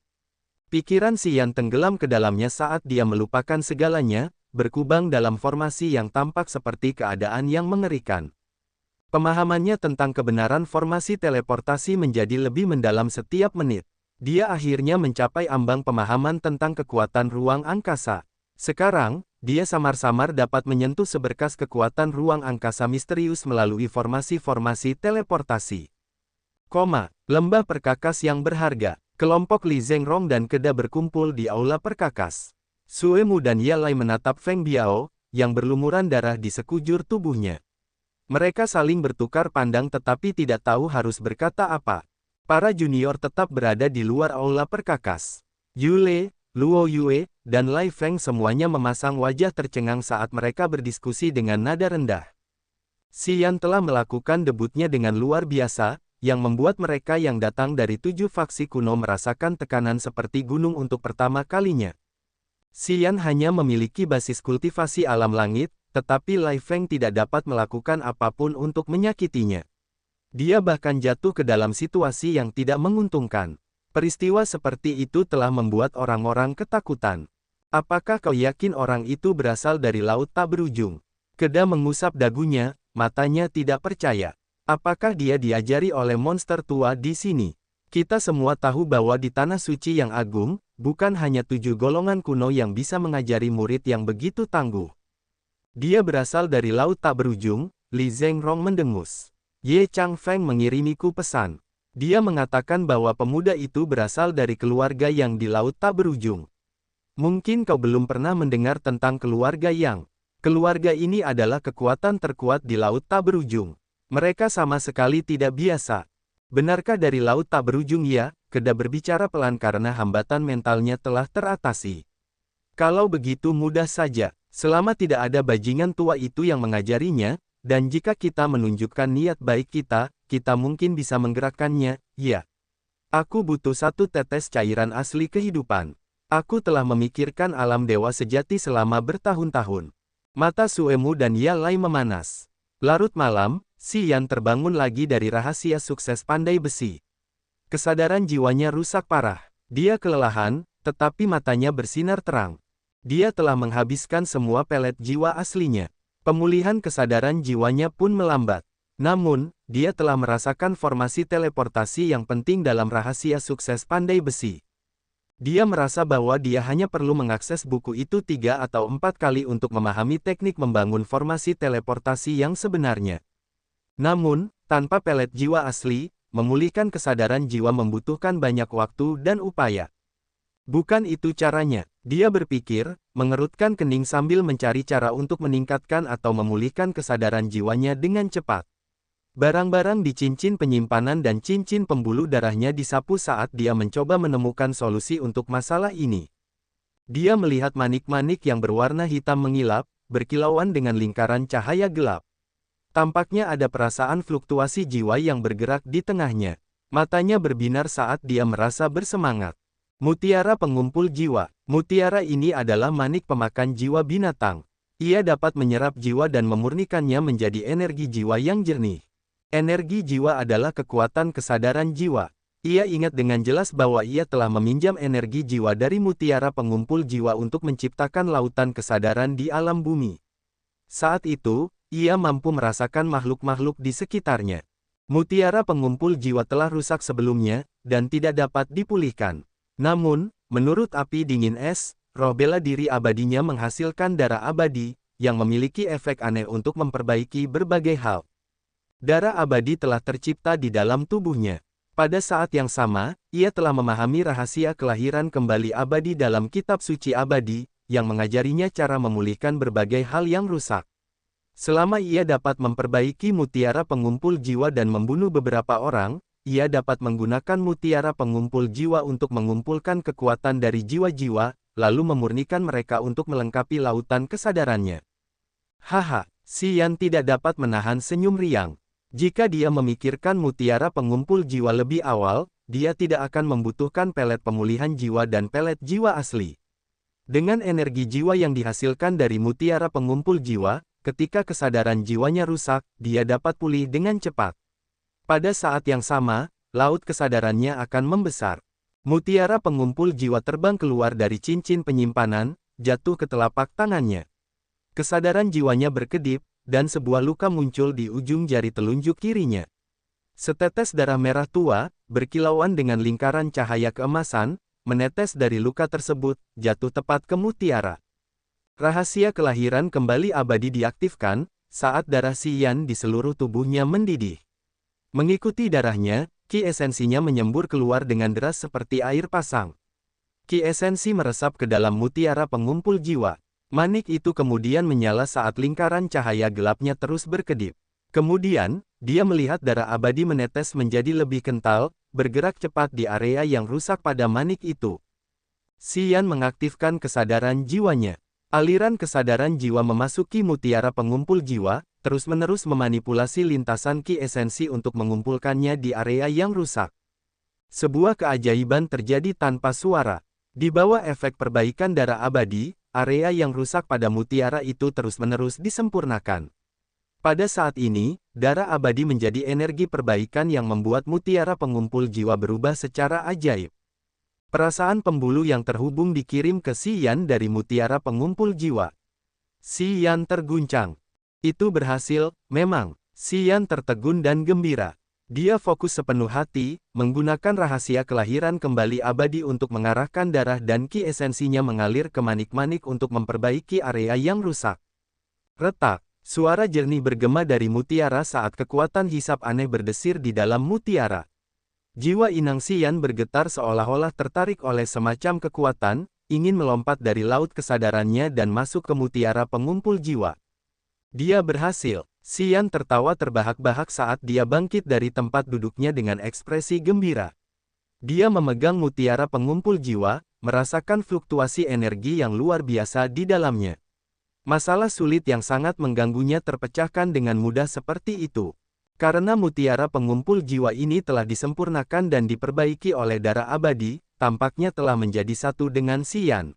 Pikiran Xian tenggelam ke dalamnya saat dia melupakan segalanya, berkubang dalam formasi yang tampak seperti keadaan yang mengerikan. Pemahamannya tentang kebenaran formasi teleportasi menjadi lebih mendalam setiap menit. Dia akhirnya mencapai ambang pemahaman tentang kekuatan ruang angkasa. Sekarang, dia samar-samar dapat menyentuh seberkas kekuatan ruang angkasa misterius melalui formasi-formasi teleportasi. Lembah perkakas yang berharga. Kelompok Li Zhengrong dan Keda berkumpul di aula perkakas. Suemu dan Yalai menatap Feng Biao, yang berlumuran darah di sekujur tubuhnya. Mereka saling bertukar pandang tetapi tidak tahu harus berkata apa. Para junior tetap berada di luar aula perkakas. Yule, Luo Yue, dan Lai Feng semuanya memasang wajah tercengang saat mereka berdiskusi dengan nada rendah. Xian telah melakukan debutnya dengan luar biasa, yang membuat mereka yang datang dari 7 faksi kuno merasakan tekanan seperti gunung untuk pertama kalinya. Xian hanya memiliki basis kultivasi alam langit, tetapi Lai Feng tidak dapat melakukan apapun untuk menyakitinya. Dia bahkan jatuh ke dalam situasi yang tidak menguntungkan. Peristiwa seperti itu telah membuat orang-orang ketakutan. Apakah kau yakin orang itu berasal dari laut tak berujung? Keda mengusap dagunya, matanya tidak percaya. Apakah dia diajari oleh monster tua di sini? Kita semua tahu bahwa di Tanah Suci yang agung, bukan hanya 7 golongan kuno yang bisa mengajari murid yang begitu tangguh. Dia berasal dari laut tak berujung, Li Zhengrong mendengus. Ye Changfeng mengirimiku pesan. Dia mengatakan bahwa pemuda itu berasal dari keluarga yang di laut tak berujung. Mungkin kau belum pernah mendengar tentang keluarga yang. Keluarga ini adalah kekuatan terkuat di laut tak berujung. Mereka sama sekali tidak biasa. Benarkah dari laut tak berujung ya? Keda berbicara pelan karena hambatan mentalnya telah teratasi. Kalau begitu mudah saja, selama tidak ada bajingan tua itu yang mengajarinya, dan jika kita menunjukkan niat baik kita mungkin bisa menggerakkannya, ya. Aku butuh 1 tetes cairan asli kehidupan. Aku telah memikirkan alam dewa sejati selama bertahun-tahun. Mata Suemu dan Yalai memanas. Larut malam, Xian terbangun lagi dari rahasia sukses pandai besi. Kesadaran jiwanya rusak parah. Dia kelelahan, tetapi matanya bersinar terang. Dia telah menghabiskan semua pelet jiwa aslinya. Pemulihan kesadaran jiwanya pun melambat. Namun, dia telah merasakan formasi teleportasi yang penting dalam rahasia sukses pandai besi. Dia merasa bahwa dia hanya perlu mengakses buku itu 3 atau 4 kali untuk memahami teknik membangun formasi teleportasi yang sebenarnya. Namun, tanpa pelet jiwa asli, memulihkan kesadaran jiwa membutuhkan banyak waktu dan upaya. Bukan itu caranya, dia berpikir, mengerutkan kening sambil mencari cara untuk meningkatkan atau memulihkan kesadaran jiwanya dengan cepat. Barang-barang di cincin penyimpanan dan cincin pembuluh darahnya disapu saat dia mencoba menemukan solusi untuk masalah ini. Dia melihat manik-manik yang berwarna hitam mengilap, berkilauan dengan lingkaran cahaya gelap. Tampaknya ada perasaan fluktuasi jiwa yang bergerak di tengahnya. Matanya berbinar saat dia merasa bersemangat. Mutiara pengumpul jiwa. Mutiara ini adalah manik pemakan jiwa binatang. Ia dapat menyerap jiwa dan memurnikannya menjadi energi jiwa yang jernih. Energi jiwa adalah kekuatan kesadaran jiwa. Ia ingat dengan jelas bahwa ia telah meminjam energi jiwa dari mutiara pengumpul jiwa untuk menciptakan lautan kesadaran di alam bumi. Saat itu, ia mampu merasakan makhluk-makhluk di sekitarnya. Mutiara pengumpul jiwa telah rusak sebelumnya, dan tidak dapat dipulihkan. Namun, menurut api dingin es, roh bela diri abadinya menghasilkan darah abadi, yang memiliki efek aneh untuk memperbaiki berbagai hal. Darah abadi telah tercipta di dalam tubuhnya. Pada saat yang sama, ia telah memahami rahasia kelahiran kembali abadi dalam kitab suci abadi, yang mengajarinya cara memulihkan berbagai hal yang rusak. Selama ia dapat memperbaiki mutiara pengumpul jiwa dan membunuh beberapa orang, ia dapat menggunakan mutiara pengumpul jiwa untuk mengumpulkan kekuatan dari jiwa-jiwa, lalu memurnikan mereka untuk melengkapi lautan kesadarannya. Haha, Xian tidak dapat menahan senyum riang. Jika dia memikirkan mutiara pengumpul jiwa lebih awal, dia tidak akan membutuhkan pelet pemulihan jiwa dan pelet jiwa asli. Dengan energi jiwa yang dihasilkan dari mutiara pengumpul jiwa, ketika kesadaran jiwanya rusak, dia dapat pulih dengan cepat. Pada saat yang sama, laut kesadarannya akan membesar. Mutiara pengumpul jiwa terbang keluar dari cincin penyimpanan, jatuh ke telapak tangannya. Kesadaran jiwanya berkedip, dan sebuah luka muncul di ujung jari telunjuk kirinya. Setetes darah merah tua, berkilauan dengan lingkaran cahaya keemasan, menetes dari luka tersebut, jatuh tepat ke mutiara. Rahasia kelahiran kembali abadi diaktifkan, saat darah Xian di seluruh tubuhnya mendidih. Mengikuti darahnya, ki esensinya menyembur keluar dengan deras seperti air pasang. Ki esensi meresap ke dalam mutiara pengumpul jiwa. Manik itu kemudian menyala saat lingkaran cahaya gelapnya terus berkedip. Kemudian, dia melihat darah abadi menetes menjadi lebih kental, bergerak cepat di area yang rusak pada manik itu. Xian mengaktifkan kesadaran jiwanya. Aliran kesadaran jiwa memasuki mutiara pengumpul jiwa, terus-menerus memanipulasi lintasan ki esensi untuk mengumpulkannya di area yang rusak. Sebuah keajaiban terjadi tanpa suara. Di bawah efek perbaikan darah abadi, area yang rusak pada mutiara itu terus-menerus disempurnakan. Pada saat ini, darah abadi menjadi energi perbaikan yang membuat mutiara pengumpul jiwa berubah secara ajaib. Perasaan pembuluh yang terhubung dikirim ke Xian dari mutiara pengumpul jiwa. Xian terguncang. Itu berhasil, memang. Xian tertegun dan gembira. Dia fokus sepenuh hati, menggunakan rahasia kelahiran kembali abadi untuk mengarahkan darah dan ki esensinya mengalir ke manik-manik untuk memperbaiki area yang rusak. Retak, suara jernih bergema dari mutiara saat kekuatan hisap aneh berdesir di dalam mutiara. Jiwa inang Xian bergetar seolah-olah tertarik oleh semacam kekuatan, ingin melompat dari laut kesadarannya dan masuk ke mutiara pengumpul jiwa. Dia berhasil. Xian tertawa terbahak-bahak saat dia bangkit dari tempat duduknya dengan ekspresi gembira. Dia memegang mutiara pengumpul jiwa, merasakan fluktuasi energi yang luar biasa di dalamnya. Masalah sulit yang sangat mengganggunya terpecahkan dengan mudah seperti itu. Karena mutiara pengumpul jiwa ini telah disempurnakan dan diperbaiki oleh darah abadi, tampaknya telah menjadi satu dengan Xian.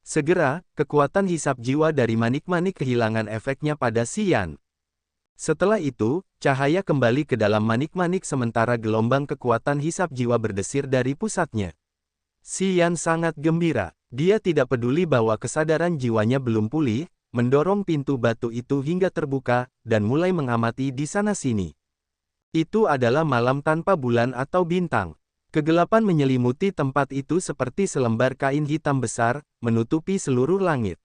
Segera, kekuatan hisap jiwa dari manik-manik kehilangan efeknya pada Xian. Setelah itu, cahaya kembali ke dalam manik-manik sementara gelombang kekuatan hisap jiwa berdesir dari pusatnya. Xian sangat gembira. Dia tidak peduli bahwa kesadaran jiwanya belum pulih, mendorong pintu batu itu hingga terbuka, dan mulai mengamati di sana-sini. Itu adalah malam tanpa bulan atau bintang. Kegelapan menyelimuti tempat itu seperti selembar kain hitam besar, menutupi seluruh langit.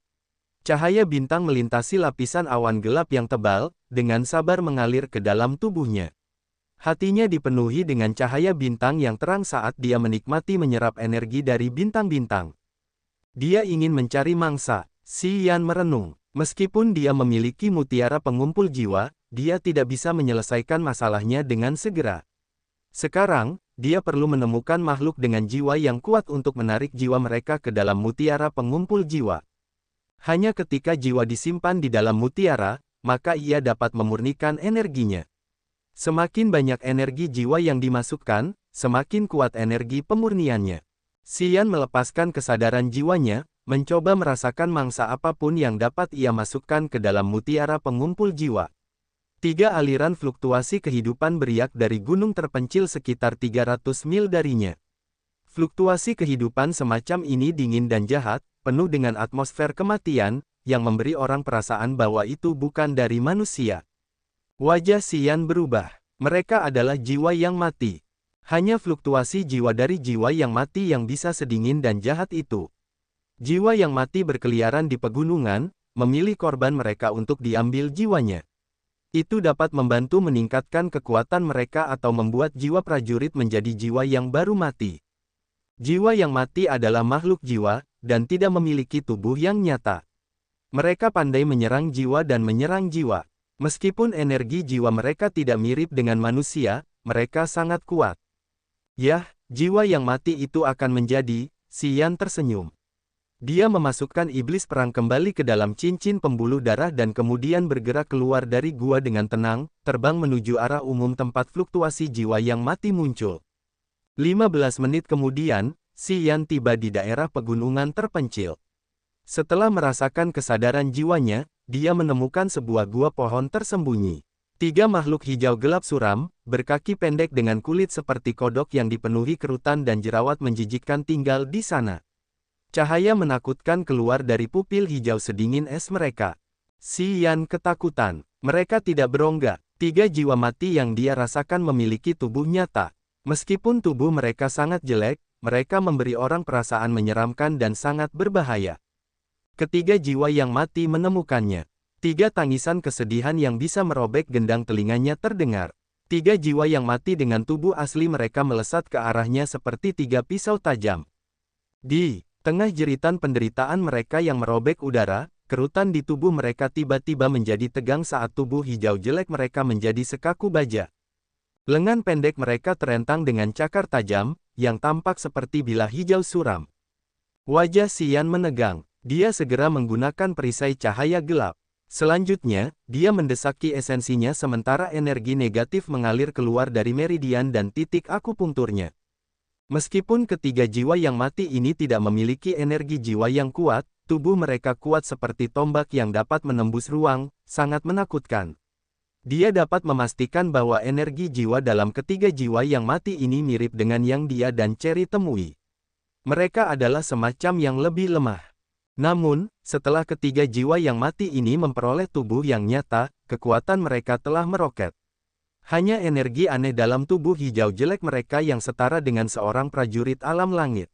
Cahaya bintang melintasi lapisan awan gelap yang tebal, dengan sabar mengalir ke dalam tubuhnya. Hatinya dipenuhi dengan cahaya bintang yang terang saat dia menikmati menyerap energi dari bintang-bintang. Dia ingin mencari mangsa. Xian merenung. Meskipun dia memiliki mutiara pengumpul jiwa, dia tidak bisa menyelesaikan masalahnya dengan segera. Sekarang, dia perlu menemukan makhluk dengan jiwa yang kuat untuk menarik jiwa mereka ke dalam mutiara pengumpul jiwa. Hanya ketika jiwa disimpan di dalam mutiara, maka ia dapat memurnikan energinya. Semakin banyak energi jiwa yang dimasukkan, semakin kuat energi pemurniannya. Xian melepaskan kesadaran jiwanya, mencoba merasakan mangsa apapun yang dapat ia masukkan ke dalam mutiara pengumpul jiwa. 3 aliran fluktuasi kehidupan beriak dari gunung terpencil sekitar 300 mil darinya. Fluktuasi kehidupan semacam ini dingin dan jahat, penuh dengan atmosfer kematian, yang memberi orang perasaan bahwa itu bukan dari manusia. Wajah Xian berubah. Mereka adalah jiwa yang mati. Hanya fluktuasi jiwa dari jiwa yang mati yang bisa sedingin dan jahat itu. Jiwa yang mati berkeliaran di pegunungan, memilih korban mereka untuk diambil jiwanya. Itu dapat membantu meningkatkan kekuatan mereka atau membuat jiwa prajurit menjadi jiwa yang baru mati. Jiwa yang mati adalah makhluk jiwa, dan tidak memiliki tubuh yang nyata. Mereka pandai menyerang jiwa dan menyerang jiwa. Meskipun energi jiwa mereka tidak mirip dengan manusia, mereka sangat kuat. Yah, jiwa yang mati itu akan menjadi, Xian tersenyum. Dia memasukkan iblis perang kembali ke dalam cincin pembuluh darah dan kemudian bergerak keluar dari gua dengan tenang, terbang menuju arah umum tempat fluktuasi jiwa yang mati muncul. 15 menit kemudian, Si Yan tiba di daerah pegunungan terpencil. Setelah merasakan kesadaran jiwanya, dia menemukan sebuah gua pohon tersembunyi. 3 makhluk hijau gelap suram, berkaki pendek dengan kulit seperti kodok yang dipenuhi kerutan dan jerawat menjijikkan tinggal di sana. Cahaya menakutkan keluar dari pupil hijau sedingin es mereka. Si Yan ketakutan. Mereka tidak berongga. 3 jiwa mati yang dia rasakan memiliki tubuh nyata. Meskipun tubuh mereka sangat jelek, mereka memberi orang perasaan menyeramkan dan sangat berbahaya. Ketiga jiwa yang mati menemukannya. 3 tangisan kesedihan yang bisa merobek gendang telinganya terdengar. 3 jiwa yang mati dengan tubuh asli mereka melesat ke arahnya seperti 3 pisau tajam. Di tengah jeritan penderitaan mereka yang merobek udara, kerutan di tubuh mereka tiba-tiba menjadi tegang saat tubuh hijau jelek mereka menjadi sekaku baja. Lengan pendek mereka terentang dengan cakar tajam, yang tampak seperti bilah hijau suram. Wajah Si Yan menegang. Dia segera menggunakan perisai cahaya gelap. Selanjutnya, dia mendesaki esensinya sementara energi negatif mengalir keluar dari meridian dan titik akupunkturnya. Meskipun ketiga jiwa yang mati ini tidak memiliki energi jiwa yang kuat, tubuh mereka kuat seperti tombak yang dapat menembus ruang, sangat menakutkan. Dia dapat memastikan bahwa energi jiwa dalam ketiga jiwa yang mati ini mirip dengan yang dia dan Cherry temui. Mereka adalah semacam yang lebih lemah. Namun, setelah ketiga jiwa yang mati ini memperoleh tubuh yang nyata, kekuatan mereka telah meroket. Hanya energi aneh dalam tubuh hijau jelek mereka yang setara dengan seorang prajurit alam langit.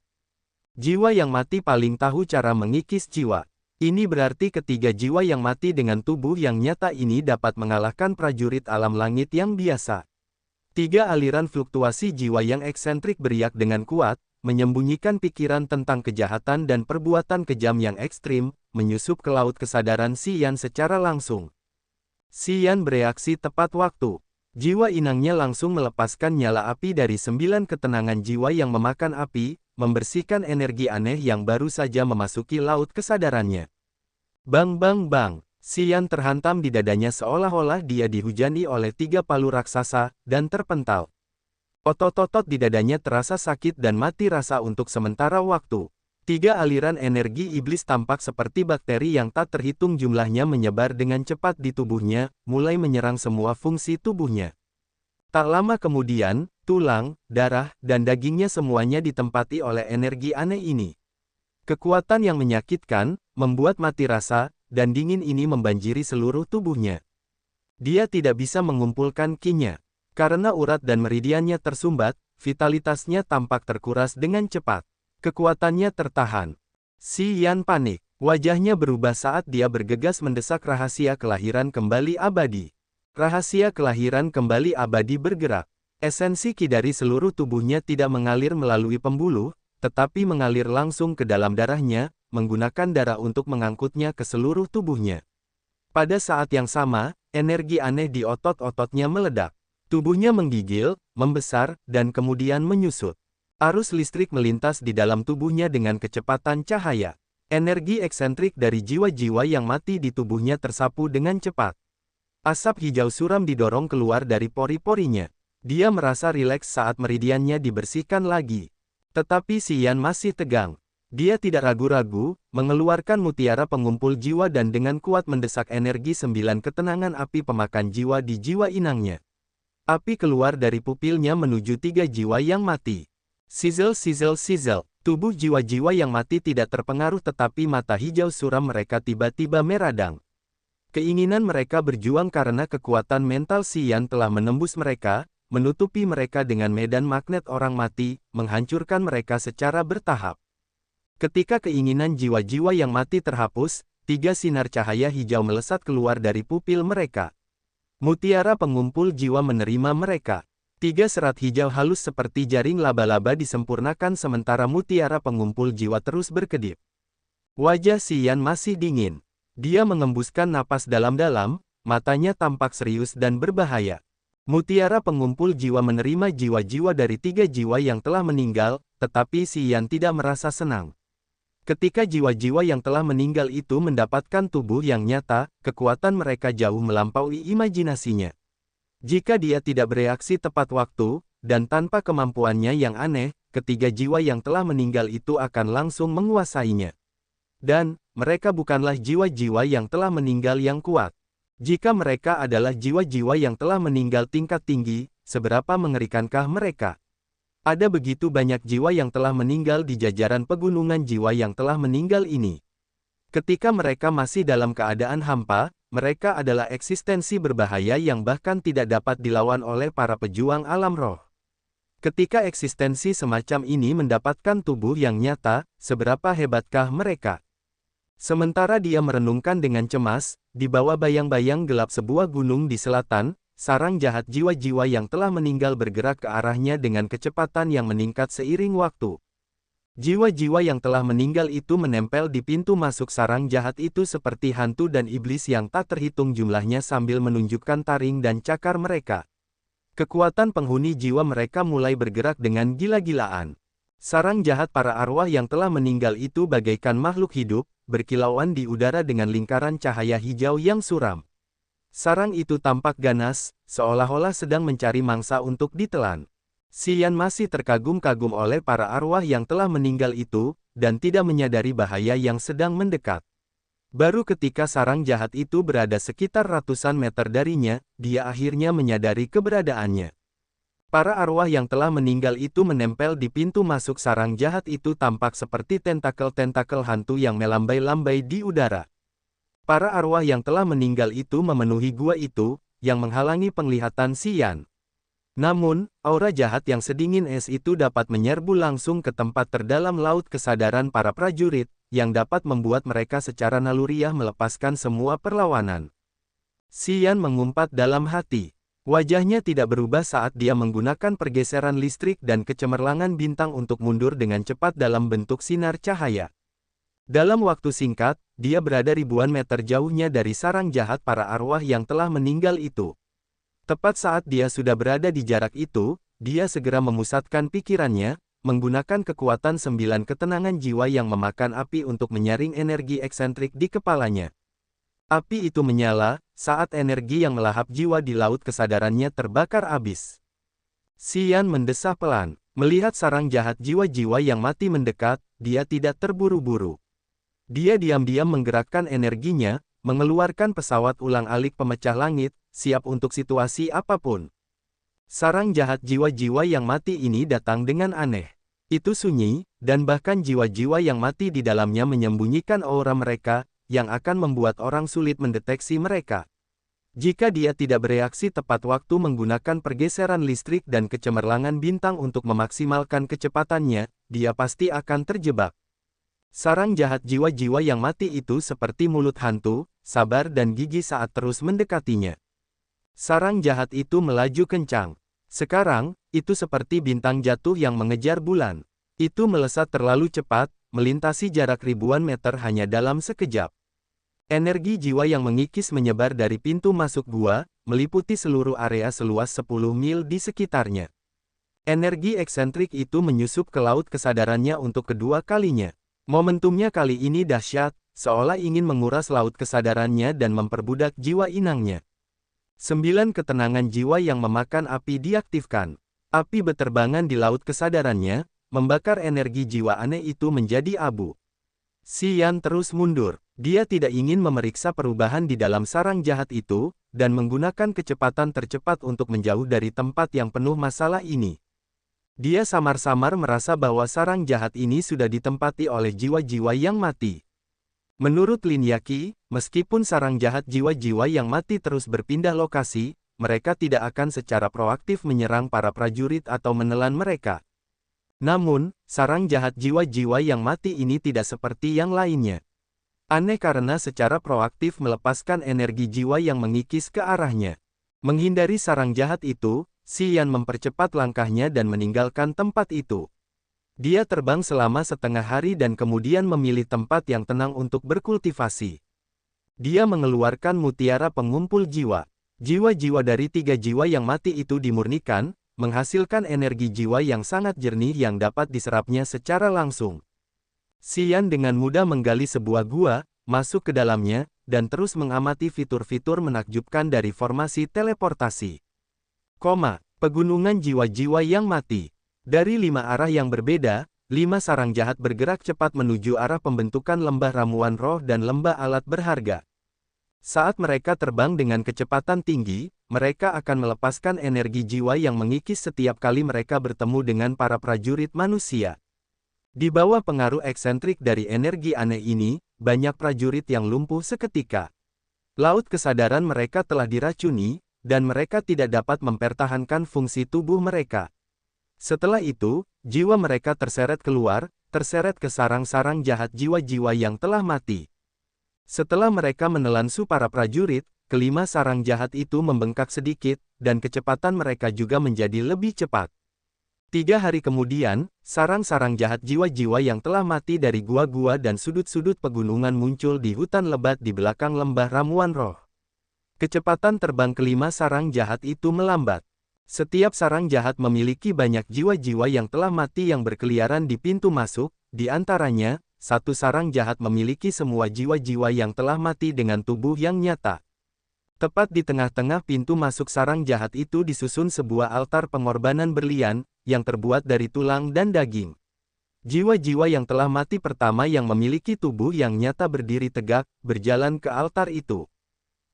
Jiwa yang mati paling tahu cara mengikis jiwa. Ini berarti ketiga jiwa yang mati dengan tubuh yang nyata ini dapat mengalahkan prajurit alam langit yang biasa. 3 aliran fluktuasi jiwa yang eksentrik beriak dengan kuat, menyembunyikan pikiran tentang kejahatan dan perbuatan kejam yang ekstrim, menyusup ke laut kesadaran Si Yan secara langsung. Si Yan bereaksi tepat waktu. Jiwa inangnya langsung melepaskan nyala api dari 9 ketenangan jiwa yang memakan api, membersihkan energi aneh yang baru saja memasuki laut kesadarannya. Bang bang bang, Si Yan terhantam di dadanya seolah-olah dia dihujani oleh 3 palu raksasa, dan terpental. Otot-otot di dadanya terasa sakit dan mati rasa untuk sementara waktu. 3 aliran energi iblis tampak seperti bakteri yang tak terhitung jumlahnya menyebar dengan cepat di tubuhnya, mulai menyerang semua fungsi tubuhnya. Tak lama kemudian, tulang, darah, dan dagingnya semuanya ditempati oleh energi aneh ini. Kekuatan yang menyakitkan, membuat mati rasa, dan dingin ini membanjiri seluruh tubuhnya. Dia tidak bisa mengumpulkan ki-nya. Karena urat dan meridiannya tersumbat, vitalitasnya tampak terkuras dengan cepat. Kekuatannya tertahan. Si Yan panik. Wajahnya berubah saat dia bergegas mendesak rahasia kelahiran kembali abadi. Rahasia kelahiran kembali abadi bergerak. Esensi ki dari seluruh tubuhnya tidak mengalir melalui pembuluh, tetapi mengalir langsung ke dalam darahnya, menggunakan darah untuk mengangkutnya ke seluruh tubuhnya. Pada saat yang sama, energi aneh di otot-ototnya meledak. Tubuhnya menggigil, membesar, dan kemudian menyusut. Arus listrik melintas di dalam tubuhnya dengan kecepatan cahaya. Energi eksentrik dari jiwa-jiwa yang mati di tubuhnya tersapu dengan cepat. Asap hijau suram didorong keluar dari pori-porinya. Dia merasa rileks saat meridiannya dibersihkan lagi. Tetapi Si Yan masih tegang. Dia tidak ragu-ragu, mengeluarkan mutiara pengumpul jiwa dan dengan kuat mendesak energi 9 ketenangan api pemakan jiwa di jiwa inangnya. Api keluar dari pupilnya menuju 3 jiwa yang mati. Sizzle sizzle sizzle, tubuh jiwa-jiwa yang mati tidak terpengaruh tetapi mata hijau suram mereka tiba-tiba meradang. Keinginan mereka berjuang karena kekuatan mental Si Yan telah menembus mereka, menutupi mereka dengan medan magnet orang mati, menghancurkan mereka secara bertahap. Ketika keinginan jiwa-jiwa yang mati terhapus, 3 sinar cahaya hijau melesat keluar dari pupil mereka. Mutiara pengumpul jiwa menerima mereka. 3 serat hijau halus seperti jaring laba-laba disempurnakan sementara mutiara pengumpul jiwa terus berkedip. Wajah Si Yan masih dingin. Dia mengembuskan napas dalam-dalam, matanya tampak serius dan berbahaya. Mutiara pengumpul jiwa menerima jiwa-jiwa dari 3 jiwa yang telah meninggal, tetapi Si Yan tidak merasa senang. Ketika jiwa-jiwa yang telah meninggal itu mendapatkan tubuh yang nyata, kekuatan mereka jauh melampaui imajinasinya. Jika dia tidak bereaksi tepat waktu, dan tanpa kemampuannya yang aneh, ketiga jiwa yang telah meninggal itu akan langsung menguasainya. Dan, mereka bukanlah jiwa-jiwa yang telah meninggal yang kuat. Jika mereka adalah jiwa-jiwa yang telah meninggal tingkat tinggi, seberapa mengerikankah mereka? Ada begitu banyak jiwa yang telah meninggal di jajaran pegunungan jiwa yang telah meninggal ini. Ketika mereka masih dalam keadaan hampa, mereka adalah eksistensi berbahaya yang bahkan tidak dapat dilawan oleh para pejuang alam roh. Ketika eksistensi semacam ini mendapatkan tubuh yang nyata, seberapa hebatkah mereka? Sementara dia merenungkan dengan cemas, di bawah bayang-bayang gelap sebuah gunung di selatan, sarang jahat jiwa-jiwa yang telah meninggal bergerak ke arahnya dengan kecepatan yang meningkat seiring waktu. Jiwa-jiwa yang telah meninggal itu menempel di pintu masuk sarang jahat itu seperti hantu dan iblis yang tak terhitung jumlahnya sambil menunjukkan taring dan cakar mereka. Kekuatan penghuni jiwa mereka mulai bergerak dengan gila-gilaan. Sarang jahat para arwah yang telah meninggal itu bagaikan makhluk hidup, berkilauan di udara dengan lingkaran cahaya hijau yang suram. Sarang itu tampak ganas, seolah-olah sedang mencari mangsa untuk ditelan. Xian masih terkagum-kagum oleh para arwah yang telah meninggal itu, dan tidak menyadari bahaya yang sedang mendekat. Baru ketika sarang jahat itu berada sekitar ratusan meter darinya, dia akhirnya menyadari keberadaannya. Para arwah yang telah meninggal itu menempel di pintu masuk sarang jahat itu tampak seperti tentakel-tentakel hantu yang melambai-lambai di udara. Para arwah yang telah meninggal itu memenuhi gua itu, yang menghalangi penglihatan Xian. Namun, aura jahat yang sedingin es itu dapat menyerbu langsung ke tempat terdalam laut kesadaran para prajurit, yang dapat membuat mereka secara naluriah melepaskan semua perlawanan. Xian mengumpat dalam hati. Wajahnya tidak berubah saat dia menggunakan pergeseran listrik dan kecemerlangan bintang untuk mundur dengan cepat dalam bentuk sinar cahaya. Dalam waktu singkat, dia berada ribuan meter jauhnya dari sarang jahat para arwah yang telah meninggal itu. Tepat saat dia sudah berada di jarak itu, dia segera memusatkan pikirannya, menggunakan kekuatan 9 ketenangan jiwa yang memakan api untuk menyaring energi eksentrik di kepalanya. Api itu menyala, saat energi yang melahap jiwa di laut kesadarannya terbakar habis. Xian mendesah pelan, melihat sarang jahat jiwa-jiwa yang mati mendekat, dia tidak terburu-buru. Dia diam-diam menggerakkan energinya, mengeluarkan pesawat ulang-alik pemecah langit, siap untuk situasi apapun. Sarang jahat jiwa-jiwa yang mati ini datang dengan aneh. Itu sunyi, dan bahkan jiwa-jiwa yang mati di dalamnya menyembunyikan aura mereka, yang akan membuat orang sulit mendeteksi mereka. Jika dia tidak bereaksi tepat waktu menggunakan pergeseran listrik dan kecemerlangan bintang untuk memaksimalkan kecepatannya, dia pasti akan terjebak. Sarang jahat jiwa-jiwa yang mati itu seperti mulut hantu, sabar dan gigi saat terus mendekatinya. Sarang jahat itu melaju kencang. Sekarang, itu seperti bintang jatuh yang mengejar bulan. Itu melesat terlalu cepat, melintasi jarak ribuan meter hanya dalam sekejap. Energi jiwa yang mengikis menyebar dari pintu masuk gua, meliputi seluruh area seluas 10 mil di sekitarnya. Energi eksentrik itu menyusup ke laut kesadarannya untuk kedua kalinya. Momentumnya kali ini dahsyat, seolah ingin menguras laut kesadarannya dan memperbudak jiwa inangnya. 9 ketenangan jiwa yang memakan api diaktifkan. Api beterbangan di laut kesadarannya, membakar energi jiwa aneh itu menjadi abu. Xian terus mundur. Dia tidak ingin memeriksa perubahan di dalam sarang jahat itu, dan menggunakan kecepatan tercepat untuk menjauh dari tempat yang penuh masalah ini. Dia samar-samar merasa bahwa sarang jahat ini sudah ditempati oleh jiwa-jiwa yang mati. Menurut Lin Yaqi, meskipun sarang jahat jiwa-jiwa yang mati terus berpindah lokasi, mereka tidak akan secara proaktif menyerang para prajurit atau menelan mereka. Namun, sarang jahat jiwa-jiwa yang mati ini tidak seperti yang lainnya. Aneh karena secara proaktif melepaskan energi jiwa yang mengikis ke arahnya. Menghindari sarang jahat itu, Xian mempercepat langkahnya dan meninggalkan tempat itu. Dia terbang selama setengah hari dan kemudian memilih tempat yang tenang untuk berkultivasi. Dia mengeluarkan mutiara pengumpul jiwa. Jiwa-jiwa dari 3 jiwa yang mati itu dimurnikan, menghasilkan energi jiwa yang sangat jernih yang dapat diserapnya secara langsung. Xian dengan mudah menggali sebuah gua, masuk ke dalamnya, dan terus mengamati fitur-fitur menakjubkan dari formasi teleportasi. Pegunungan jiwa-jiwa yang mati. Dari 5 arah yang berbeda, 5 sarang jahat bergerak cepat menuju arah pembentukan lembah ramuan roh dan lembah alat berharga. Saat mereka terbang dengan kecepatan tinggi, mereka akan melepaskan energi jiwa yang mengikis setiap kali mereka bertemu dengan para prajurit manusia. Di bawah pengaruh eksentrik dari energi aneh ini, banyak prajurit yang lumpuh seketika. Laut kesadaran mereka telah diracuni, dan mereka tidak dapat mempertahankan fungsi tubuh mereka. Setelah itu, jiwa mereka terseret keluar, terseret ke sarang-sarang jahat jiwa-jiwa yang telah mati. Setelah mereka menelan su para prajurit, kelima sarang jahat itu membengkak sedikit, dan kecepatan mereka juga menjadi lebih cepat. 3 hari kemudian, sarang-sarang jahat jiwa-jiwa yang telah mati dari gua-gua dan sudut-sudut pegunungan muncul di hutan lebat di belakang lembah ramuan roh. Kecepatan terbang kelima sarang jahat itu melambat. Setiap sarang jahat memiliki banyak jiwa-jiwa yang telah mati yang berkeliaran di pintu masuk, di antaranya, satu sarang jahat memiliki semua jiwa-jiwa yang telah mati dengan tubuh yang nyata. Tepat di tengah-tengah pintu masuk sarang jahat itu disusun sebuah altar pengorbanan berlian, yang terbuat dari tulang dan daging. Jiwa-jiwa yang telah mati pertama yang memiliki tubuh yang nyata berdiri tegak, berjalan ke altar itu.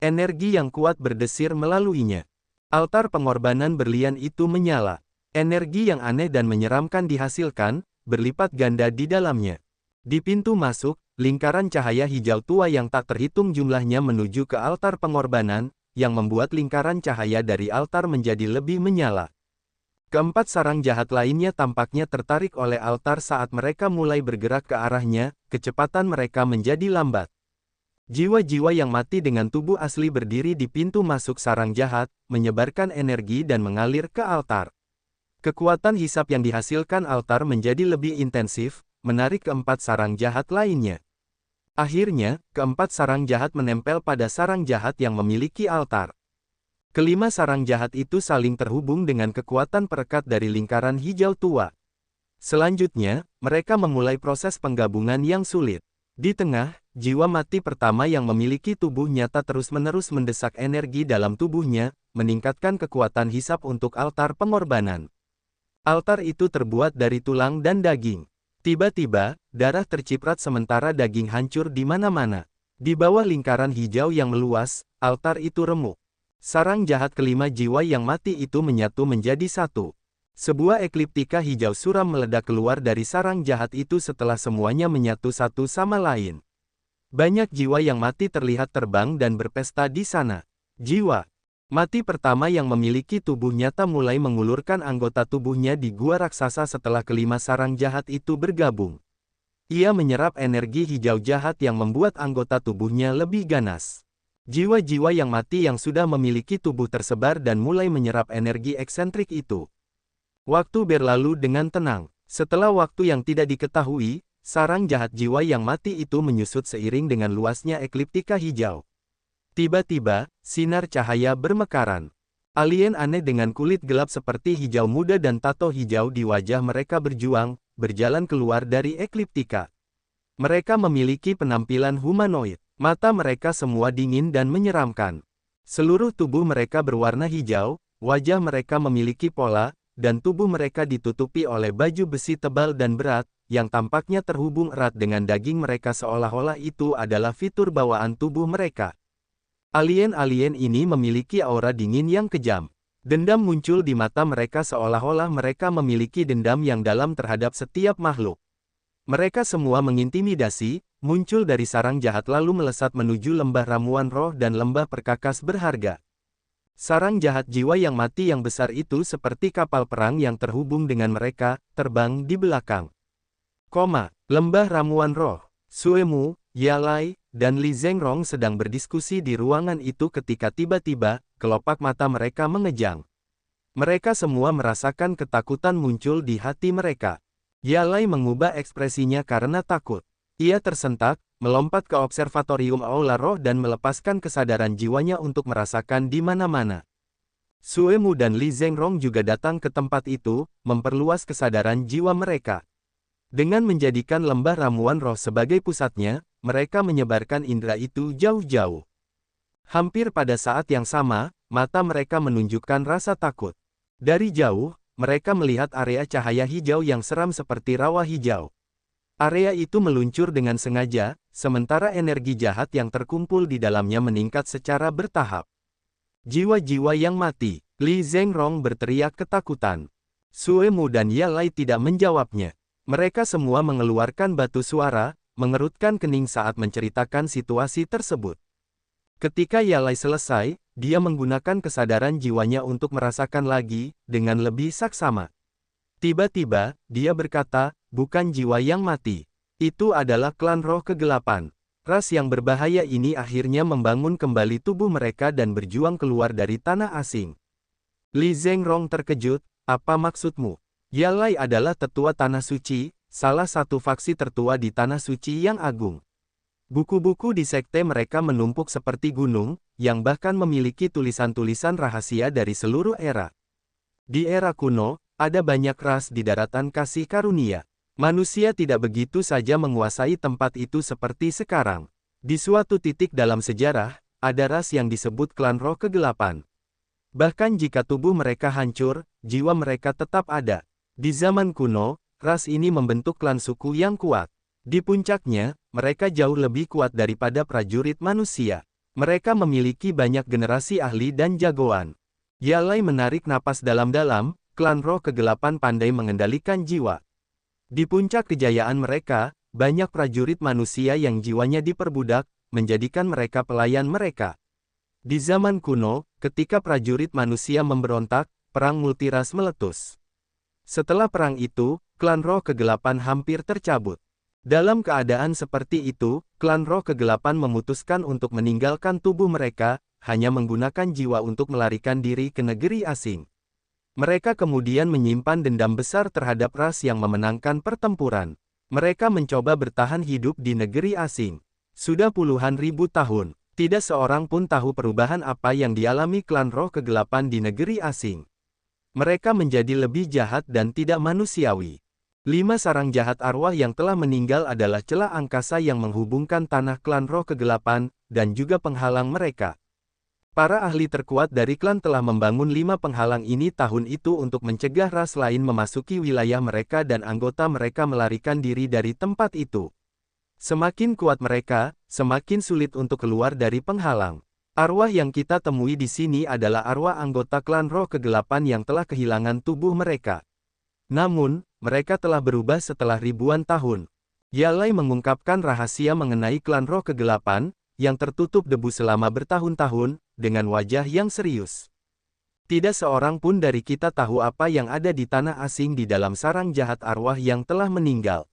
Energi yang kuat berdesir melaluinya. Altar pengorbanan berlian itu menyala. Energi yang aneh dan menyeramkan dihasilkan, berlipat ganda di dalamnya. Di pintu masuk, lingkaran cahaya hijau tua yang tak terhitung jumlahnya menuju ke altar pengorbanan, yang membuat lingkaran cahaya dari altar menjadi lebih menyala. Keempat sarang jahat lainnya tampaknya tertarik oleh altar saat mereka mulai bergerak ke arahnya, kecepatan mereka menjadi lambat. Jiwa-jiwa yang mati dengan tubuh asli berdiri di pintu masuk sarang jahat, menyebarkan energi dan mengalir ke altar. Kekuatan hisap yang dihasilkan altar menjadi lebih intensif, menarik keempat sarang jahat lainnya. Akhirnya, keempat sarang jahat menempel pada sarang jahat yang memiliki altar. Kelima sarang jahat itu saling terhubung dengan kekuatan perekat dari lingkaran hijau tua. Selanjutnya, mereka memulai proses penggabungan yang sulit. Di tengah, jiwa mati pertama yang memiliki tubuh nyata terus-menerus mendesak energi dalam tubuhnya, meningkatkan kekuatan hisap untuk altar pengorbanan. Altar itu terbuat dari tulang dan daging. Tiba-tiba, darah terciprat sementara daging hancur di mana-mana. Di bawah lingkaran hijau yang meluas, altar itu remuk. Sarang jahat kelima jiwa yang mati itu menyatu menjadi satu. Sebuah ekliptika hijau suram meledak keluar dari sarang jahat itu setelah semuanya menyatu satu sama lain. Banyak jiwa yang mati terlihat terbang dan berpesta di sana. Jiwa mati pertama yang memiliki tubuh nyata mulai mengulurkan anggota tubuhnya di gua raksasa setelah kelima sarang jahat itu bergabung. Ia menyerap energi hijau jahat yang membuat anggota tubuhnya lebih ganas. Jiwa-jiwa yang mati yang sudah memiliki tubuh tersebar dan mulai menyerap energi eksentrik itu. Waktu berlalu dengan tenang. Setelah waktu yang tidak diketahui, sarang jahat jiwa yang mati itu menyusut seiring dengan luasnya ekliptika hijau. Tiba-tiba, sinar cahaya bermekaran. Alien aneh dengan kulit gelap seperti hijau muda dan tato hijau di wajah mereka berjalan keluar dari ekliptika. Mereka memiliki penampilan humanoid. Mata mereka semua dingin dan menyeramkan. Seluruh tubuh mereka berwarna hijau, wajah mereka memiliki pola, dan tubuh mereka ditutupi oleh baju besi tebal dan berat, yang tampaknya terhubung erat dengan daging mereka seolah-olah itu adalah fitur bawaan tubuh mereka. Alien-alien ini memiliki aura dingin yang kejam. Dendam muncul di mata mereka seolah-olah mereka memiliki dendam yang dalam terhadap setiap makhluk. Mereka semua mengintimidasi, muncul dari sarang jahat lalu melesat menuju lembah ramuan roh dan lembah perkakas berharga. Sarang jahat jiwa yang mati yang besar itu seperti kapal perang yang terhubung dengan mereka, terbang di belakang. Lembah ramuan roh. Suemu, Yalai, dan Li Zhengrong sedang berdiskusi di ruangan itu ketika tiba-tiba, kelopak mata mereka mengejang. Mereka semua merasakan ketakutan muncul di hati mereka. Yalai mengubah ekspresinya karena takut. Ia tersentak, melompat ke observatorium Aula Roh dan melepaskan kesadaran jiwanya untuk merasakan di mana-mana. Suemu dan Li Zhengrong juga datang ke tempat itu, memperluas kesadaran jiwa mereka. Dengan menjadikan lembah ramuan roh sebagai pusatnya, mereka menyebarkan indera itu jauh-jauh. Hampir pada saat yang sama, mata mereka menunjukkan rasa takut. Dari jauh, mereka melihat area cahaya hijau yang seram seperti rawa hijau. Area itu meluncur dengan sengaja, sementara energi jahat yang terkumpul di dalamnya meningkat secara bertahap. Jiwa-jiwa yang mati, Li Zhengrong berteriak ketakutan. Suemu dan Yalai tidak menjawabnya. Mereka semua mengeluarkan batu suara, mengerutkan kening saat menceritakan situasi tersebut. Ketika Yalai selesai, dia menggunakan kesadaran jiwanya untuk merasakan lagi, dengan lebih saksama. Tiba-tiba, dia berkata, bukan jiwa yang mati. Itu adalah klan roh kegelapan. Ras yang berbahaya ini akhirnya membangun kembali tubuh mereka dan berjuang keluar dari tanah asing. Li Zhengrong terkejut, apa maksudmu? Yalai adalah tetua Tanah Suci, salah satu faksi tertua di Tanah Suci yang agung. Buku-buku di sekte mereka menumpuk seperti gunung, yang bahkan memiliki tulisan-tulisan rahasia dari seluruh era. Di era kuno, ada banyak ras di daratan kasih karunia. Manusia tidak begitu saja menguasai tempat itu seperti sekarang. Di suatu titik dalam sejarah, ada ras yang disebut klan roh kegelapan. Bahkan jika tubuh mereka hancur, jiwa mereka tetap ada. Di zaman kuno, ras ini membentuk klan suku yang kuat. Di puncaknya, mereka jauh lebih kuat daripada prajurit manusia. Mereka memiliki banyak generasi ahli dan jagoan. Yalai menarik napas dalam-dalam, klan roh kegelapan pandai mengendalikan jiwa. Di puncak kejayaan mereka, banyak prajurit manusia yang jiwanya diperbudak, menjadikan mereka pelayan mereka. Di zaman kuno, ketika prajurit manusia memberontak, perang multiras meletus. Setelah perang itu, klan roh kegelapan hampir tercabut. Dalam keadaan seperti itu, klan roh kegelapan memutuskan untuk meninggalkan tubuh mereka, hanya menggunakan jiwa untuk melarikan diri ke negeri asing. Mereka kemudian menyimpan dendam besar terhadap ras yang memenangkan pertempuran. Mereka mencoba bertahan hidup di negeri asing. Sudah puluhan ribu tahun, tidak seorang pun tahu perubahan apa yang dialami klan roh kegelapan di negeri asing. Mereka menjadi lebih jahat dan tidak manusiawi. 5 sarang jahat arwah yang telah meninggal adalah celah angkasa yang menghubungkan tanah klan roh kegelapan, dan juga penghalang mereka. Para ahli terkuat dari klan telah membangun 5 penghalang ini tahun itu untuk mencegah ras lain memasuki wilayah mereka dan anggota mereka melarikan diri dari tempat itu. Semakin kuat mereka, semakin sulit untuk keluar dari penghalang. Arwah yang kita temui di sini adalah arwah anggota klan roh kegelapan yang telah kehilangan tubuh mereka. Namun, mereka telah berubah setelah ribuan tahun. Yalai mengungkapkan rahasia mengenai klan roh kegelapan, yang tertutup debu selama bertahun-tahun, dengan wajah yang serius. Tidak seorang pun dari kita tahu apa yang ada di tanah asing di dalam sarang jahat arwah yang telah meninggal.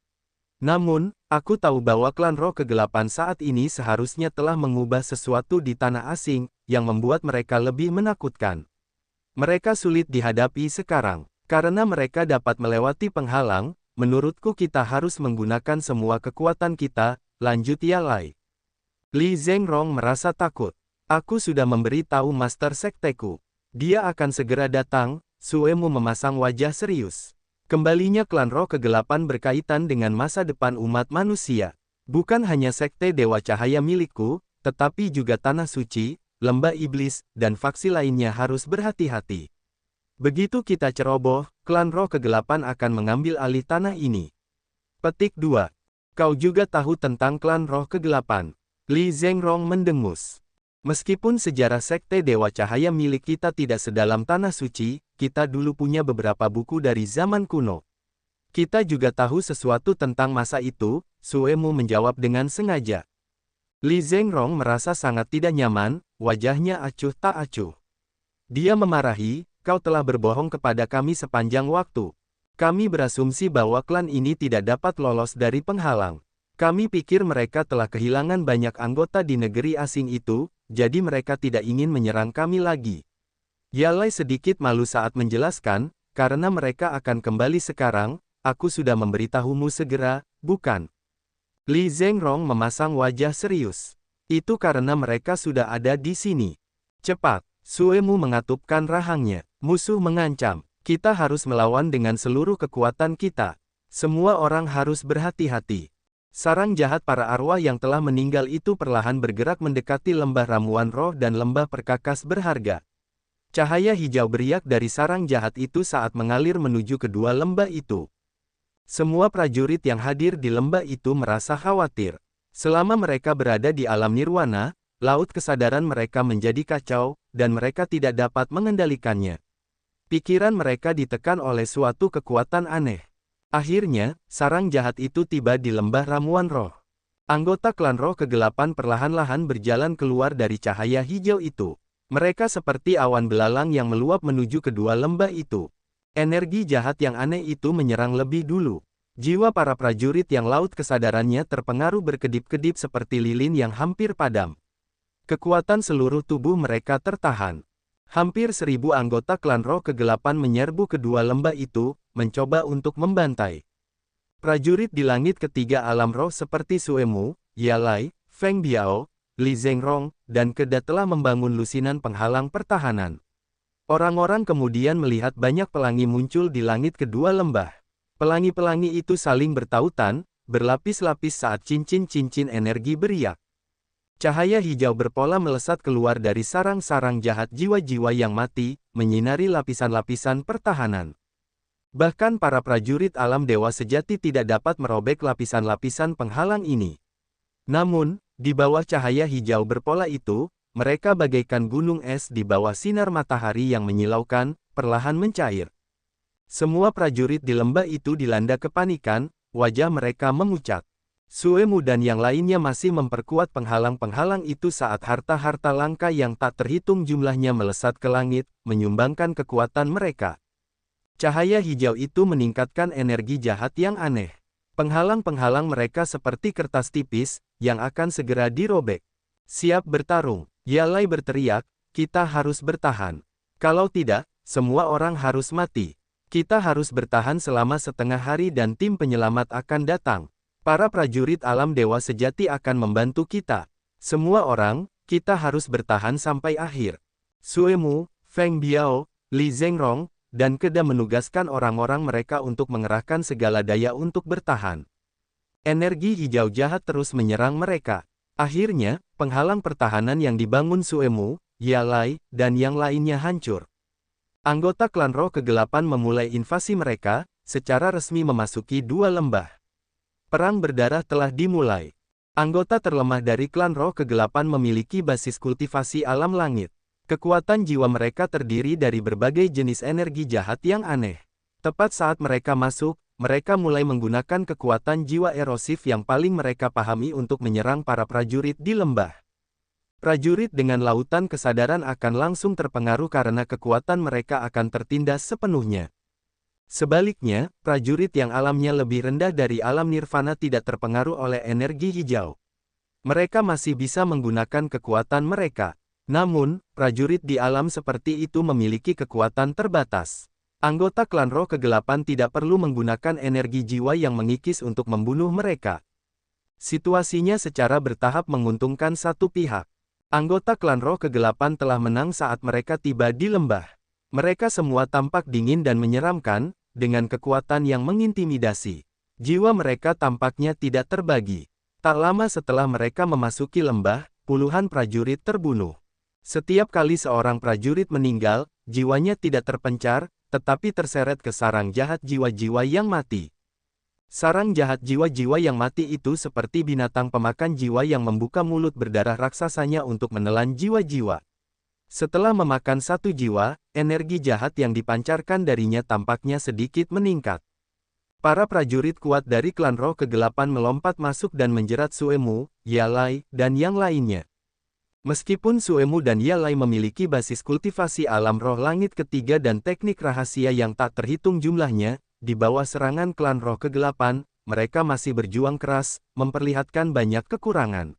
Namun, aku tahu bahwa klan roh kegelapan saat ini seharusnya telah mengubah sesuatu di tanah asing, yang membuat mereka lebih menakutkan. Mereka sulit dihadapi sekarang. Karena mereka dapat melewati penghalang, menurutku kita harus menggunakan semua kekuatan kita, lanjut Yalai. Li Zhengrong merasa takut. Aku sudah memberi tahu Master Sekteku. Dia akan segera datang, Suemu memasang wajah serius. Kembalinya klan roh kegelapan berkaitan dengan masa depan umat manusia. Bukan hanya sekte Dewa Cahaya milikku, tetapi juga Tanah Suci, Lembah Iblis, dan faksi lainnya harus berhati-hati. Begitu kita ceroboh, klan roh kegelapan akan mengambil alih tanah ini. Petik 2. Kau juga tahu tentang klan roh kegelapan. Li Zhengrong mendengus. Meskipun sejarah sekte Dewa Cahaya milik kita tidak sedalam Tanah Suci, kita dulu punya beberapa buku dari zaman kuno. Kita juga tahu sesuatu tentang masa itu, Suemu menjawab dengan sengaja. Li Zhengrong merasa sangat tidak nyaman, wajahnya acuh tak acuh. Dia memarahi, kau telah berbohong kepada kami sepanjang waktu. Kami berasumsi bahwa klan ini tidak dapat lolos dari penghalang. Kami pikir mereka telah kehilangan banyak anggota di negeri asing itu, jadi mereka tidak ingin menyerang kami lagi. Yalai sedikit malu saat menjelaskan, karena mereka akan kembali sekarang, aku sudah memberitahumu segera, bukan? Li Zhengrong memasang wajah serius. Itu karena mereka sudah ada di sini. Cepat, Suemu mengatupkan rahangnya. Musuh mengancam. Kita harus melawan dengan seluruh kekuatan kita. Semua orang harus berhati-hati. Sarang jahat para arwah yang telah meninggal itu perlahan bergerak mendekati lembah ramuan roh dan lembah perkakas berharga. Cahaya hijau beriak dari sarang jahat itu saat mengalir menuju kedua lembah itu. Semua prajurit yang hadir di lembah itu merasa khawatir. Selama mereka berada di alam nirwana, laut kesadaran mereka menjadi kacau, dan mereka tidak dapat mengendalikannya. Pikiran mereka ditekan oleh suatu kekuatan aneh. Akhirnya, sarang jahat itu tiba di lembah ramuan roh. Anggota klan roh kegelapan perlahan-lahan berjalan keluar dari cahaya hijau itu. Mereka seperti awan belalang yang meluap menuju kedua lembah itu. Energi jahat yang aneh itu menyerang lebih dulu. Jiwa para prajurit yang laut kesadarannya terpengaruh berkedip-kedip seperti lilin yang hampir padam. Kekuatan seluruh tubuh mereka tertahan. Hampir 1000 anggota klan roh kegelapan menyerbu kedua lembah itu, mencoba untuk membantai. Prajurit di langit ketiga alam roh seperti Suemu, Yalai, Feng Biao, Li Zhengrong, dan Keda telah membangun lusinan penghalang pertahanan. Orang-orang kemudian melihat banyak pelangi muncul di langit kedua lembah. Pelangi-pelangi itu saling bertautan, berlapis-lapis saat cincin-cincin energi beriak. Cahaya hijau berpola melesat keluar dari sarang-sarang jahat jiwa-jiwa yang mati, menyinari lapisan-lapisan pertahanan. Bahkan para prajurit alam dewa sejati tidak dapat merobek lapisan-lapisan penghalang ini. Namun, di bawah cahaya hijau berpola itu, mereka bagaikan gunung es di bawah sinar matahari yang menyilaukan, perlahan mencair. Semua prajurit di lembah itu dilanda kepanikan, wajah mereka memucat. Suemu dan yang lainnya masih memperkuat penghalang-penghalang itu saat harta-harta langka yang tak terhitung jumlahnya melesat ke langit, menyumbangkan kekuatan mereka. Cahaya hijau itu meningkatkan energi jahat yang aneh. Penghalang-penghalang mereka seperti kertas tipis, yang akan segera dirobek. Siap bertarung, Yalai berteriak, kita harus bertahan. Kalau tidak, semua orang harus mati. Kita harus bertahan selama setengah hari dan tim penyelamat akan datang. Para prajurit alam dewa sejati akan membantu kita. Semua orang, kita harus bertahan sampai akhir. Suemu, Feng Biao, Li Zhengrong, dan Keda menugaskan orang-orang mereka untuk mengerahkan segala daya untuk bertahan. Energi hijau jahat terus menyerang mereka. Akhirnya, penghalang pertahanan yang dibangun Suemu, Yalai, dan yang lainnya hancur. Anggota klan roh kegelapan memulai invasi mereka, secara resmi memasuki dua lembah. Perang berdarah telah dimulai. Anggota terlemah dari klan roh kegelapan memiliki basis kultivasi alam langit. Kekuatan jiwa mereka terdiri dari berbagai jenis energi jahat yang aneh. Tepat saat mereka masuk, mereka mulai menggunakan kekuatan jiwa erosif yang paling mereka pahami untuk menyerang para prajurit di lembah. Prajurit dengan lautan kesadaran akan langsung terpengaruh karena kekuatan mereka akan tertindas sepenuhnya. Sebaliknya, prajurit yang alamnya lebih rendah dari alam nirvana tidak terpengaruh oleh energi hijau. Mereka masih bisa menggunakan kekuatan mereka. Namun, prajurit di alam seperti itu memiliki kekuatan terbatas. Anggota klan roh kegelapan tidak perlu menggunakan energi jiwa yang mengikis untuk membunuh mereka. Situasinya secara bertahap menguntungkan satu pihak. Anggota klan roh kegelapan telah menang saat mereka tiba di lembah. Mereka semua tampak dingin dan menyeramkan, dengan kekuatan yang mengintimidasi. Jiwa mereka tampaknya tidak terbagi. Tak lama setelah mereka memasuki lembah, puluhan prajurit terbunuh. Setiap kali seorang prajurit meninggal, jiwanya tidak terpencar, tetapi terseret ke sarang jahat jiwa-jiwa yang mati. Sarang jahat jiwa-jiwa yang mati itu seperti binatang pemakan jiwa yang membuka mulut berdarah raksasanya untuk menelan jiwa-jiwa. Setelah memakan satu jiwa, energi jahat yang dipancarkan darinya tampaknya sedikit meningkat. Para prajurit kuat dari klan roh kegelapan melompat masuk dan menjerat Suemu, Yalai, dan yang lainnya. Meskipun Suemu dan Yalai memiliki basis kultivasi alam roh langit ketiga dan teknik rahasia yang tak terhitung jumlahnya, di bawah serangan klan roh kegelapan, mereka masih berjuang keras, memperlihatkan banyak kekurangan.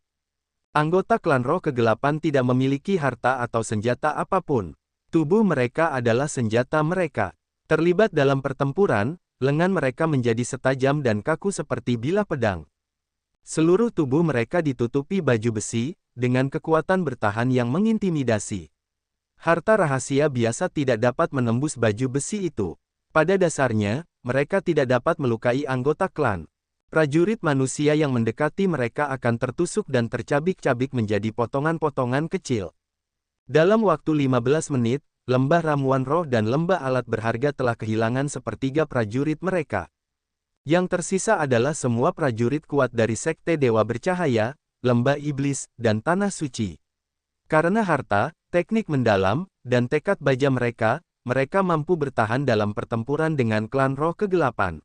Anggota klan roh kegelapan tidak memiliki harta atau senjata apapun. Tubuh mereka adalah senjata mereka. Terlibat dalam pertempuran, lengan mereka menjadi setajam dan kaku seperti bilah pedang. Seluruh tubuh mereka ditutupi baju besi, dengan kekuatan bertahan yang mengintimidasi. Harta rahasia biasa tidak dapat menembus baju besi itu. Pada dasarnya, mereka tidak dapat melukai anggota klan. Prajurit manusia yang mendekati mereka akan tertusuk dan tercabik-cabik menjadi potongan-potongan kecil. Dalam waktu 15 menit, lembah ramuan roh dan lembah alat berharga telah kehilangan sepertiga prajurit mereka. Yang tersisa adalah semua prajurit kuat dari Sekte Dewa Bercahaya, Lembah Iblis, dan Tanah Suci. Karena harta, teknik mendalam, dan tekad baja mereka, mereka mampu bertahan dalam pertempuran dengan klan roh kegelapan.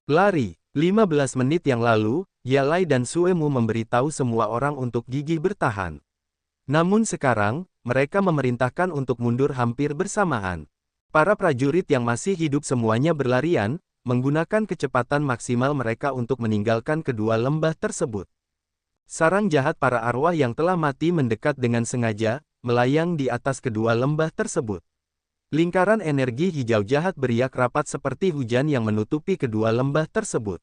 Lari, 15 menit yang lalu, Yalai dan Suemu memberitahu semua orang untuk gigih bertahan. Namun sekarang, mereka memerintahkan untuk mundur hampir bersamaan. Para prajurit yang masih hidup semuanya berlarian, menggunakan kecepatan maksimal mereka untuk meninggalkan kedua lembah tersebut. Sarang jahat para arwah yang telah mati mendekat dengan sengaja, melayang di atas kedua lembah tersebut. Lingkaran energi hijau jahat beriak rapat seperti hujan yang menutupi kedua lembah tersebut.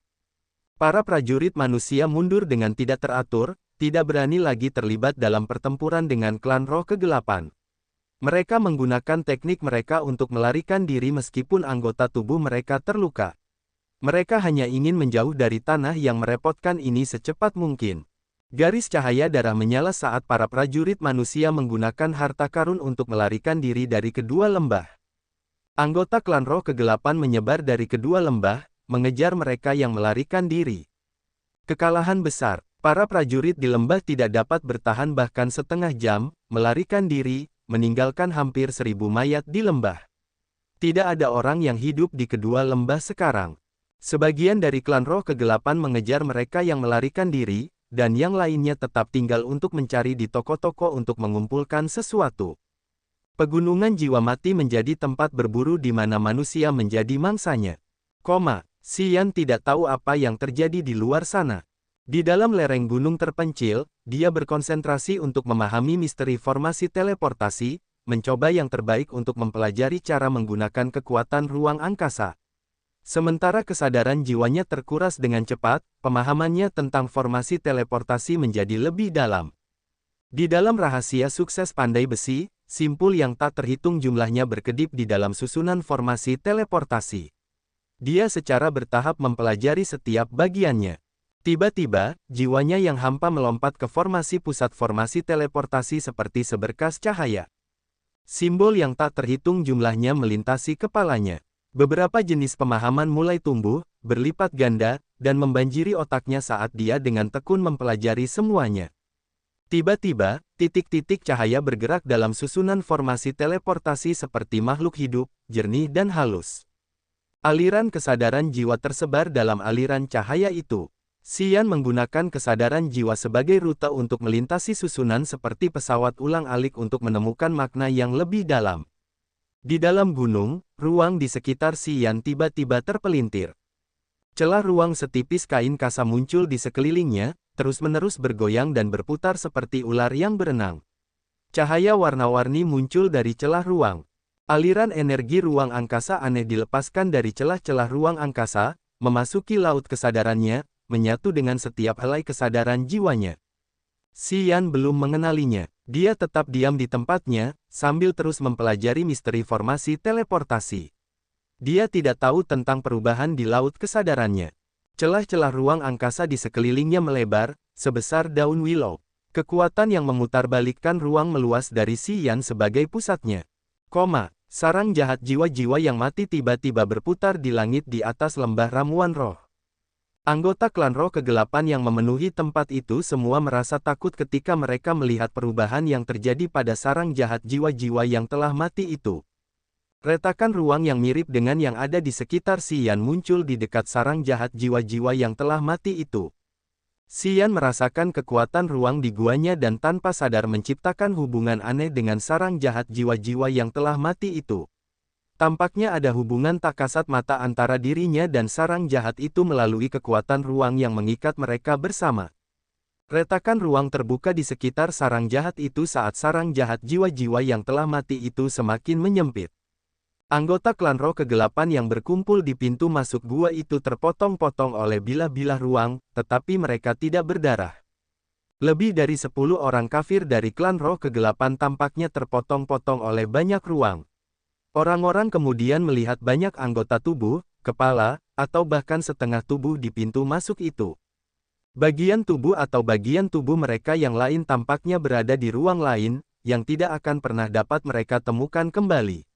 Para prajurit manusia mundur dengan tidak teratur, tidak berani lagi terlibat dalam pertempuran dengan klan roh kegelapan. Mereka menggunakan teknik mereka untuk melarikan diri meskipun anggota tubuh mereka terluka. Mereka hanya ingin menjauh dari tanah yang merepotkan ini secepat mungkin. Garis cahaya darah menyala saat para prajurit manusia menggunakan harta karun untuk melarikan diri dari kedua lembah. Anggota klan roh kegelapan menyebar dari kedua lembah, mengejar mereka yang melarikan diri. Kekalahan besar, para prajurit di lembah tidak dapat bertahan bahkan setengah jam, melarikan diri, meninggalkan hampir 1000 mayat di lembah. Tidak ada orang yang hidup di kedua lembah sekarang. Sebagian dari klan roh kegelapan mengejar mereka yang melarikan diri, dan yang lainnya tetap tinggal untuk mencari di toko-toko untuk mengumpulkan sesuatu. Pegunungan jiwa mati menjadi tempat berburu di mana manusia menjadi mangsanya. Xian tidak tahu apa yang terjadi di luar sana. Di dalam lereng gunung terpencil, dia berkonsentrasi untuk memahami misteri formasi teleportasi, mencoba yang terbaik untuk mempelajari cara menggunakan kekuatan ruang angkasa. Sementara kesadaran jiwanya terkuras dengan cepat, pemahamannya tentang formasi teleportasi menjadi lebih dalam. Di dalam rahasia sukses pandai besi, simpul yang tak terhitung jumlahnya berkedip di dalam susunan formasi teleportasi. Dia secara bertahap mempelajari setiap bagiannya. Tiba-tiba, jiwanya yang hampa melompat ke formasi pusat formasi teleportasi seperti seberkas cahaya. Simbol yang tak terhitung jumlahnya melintasi kepalanya. Beberapa jenis pemahaman mulai tumbuh, berlipat ganda, dan membanjiri otaknya saat dia dengan tekun mempelajari semuanya. Tiba-tiba, titik-titik cahaya bergerak dalam susunan formasi teleportasi seperti makhluk hidup, jernih dan halus. Aliran kesadaran jiwa tersebar dalam aliran cahaya itu. Xian menggunakan kesadaran jiwa sebagai rute untuk melintasi susunan seperti pesawat ulang-alik untuk menemukan makna yang lebih dalam. Di dalam gunung, ruang di sekitar Xian tiba-tiba terpelintir. Celah ruang setipis kain kasa muncul di sekelilingnya, terus-menerus bergoyang dan berputar seperti ular yang berenang. Cahaya warna-warni muncul dari celah ruang. Aliran energi ruang angkasa aneh dilepaskan dari celah-celah ruang angkasa, memasuki laut kesadarannya, menyatu dengan setiap helai kesadaran jiwanya. Xian belum mengenalinya. Dia tetap diam di tempatnya, sambil terus mempelajari misteri formasi teleportasi. Dia tidak tahu tentang perubahan di laut kesadarannya. Celah-celah ruang angkasa di sekelilingnya melebar, sebesar daun willow. Kekuatan yang memutarbalikkan ruang meluas dari Xian sebagai pusatnya. Sarang jahat jiwa-jiwa yang mati tiba-tiba berputar di langit di atas lembah ramuan roh. Anggota klan roh kegelapan yang memenuhi tempat itu semua merasa takut ketika mereka melihat perubahan yang terjadi pada sarang jahat jiwa-jiwa yang telah mati itu. Retakan ruang yang mirip dengan yang ada di sekitar Xian muncul di dekat sarang jahat jiwa-jiwa yang telah mati itu. Xian merasakan kekuatan ruang di guanya dan tanpa sadar menciptakan hubungan aneh dengan sarang jahat jiwa-jiwa yang telah mati itu. Tampaknya ada hubungan tak kasat mata antara dirinya dan sarang jahat itu melalui kekuatan ruang yang mengikat mereka bersama. Retakan ruang terbuka di sekitar sarang jahat itu saat sarang jahat jiwa-jiwa yang telah mati itu semakin menyempit. Anggota klan roh kegelapan yang berkumpul di pintu masuk gua itu terpotong-potong oleh bilah-bilah ruang, tetapi mereka tidak berdarah. Lebih dari 10 orang kafir dari klan roh kegelapan tampaknya terpotong-potong oleh banyak ruang. Orang-orang kemudian melihat banyak anggota tubuh, kepala, atau bahkan setengah tubuh di pintu masuk itu. Bagian tubuh atau bagian tubuh mereka yang lain tampaknya berada di ruang lain, yang tidak akan pernah dapat mereka temukan kembali.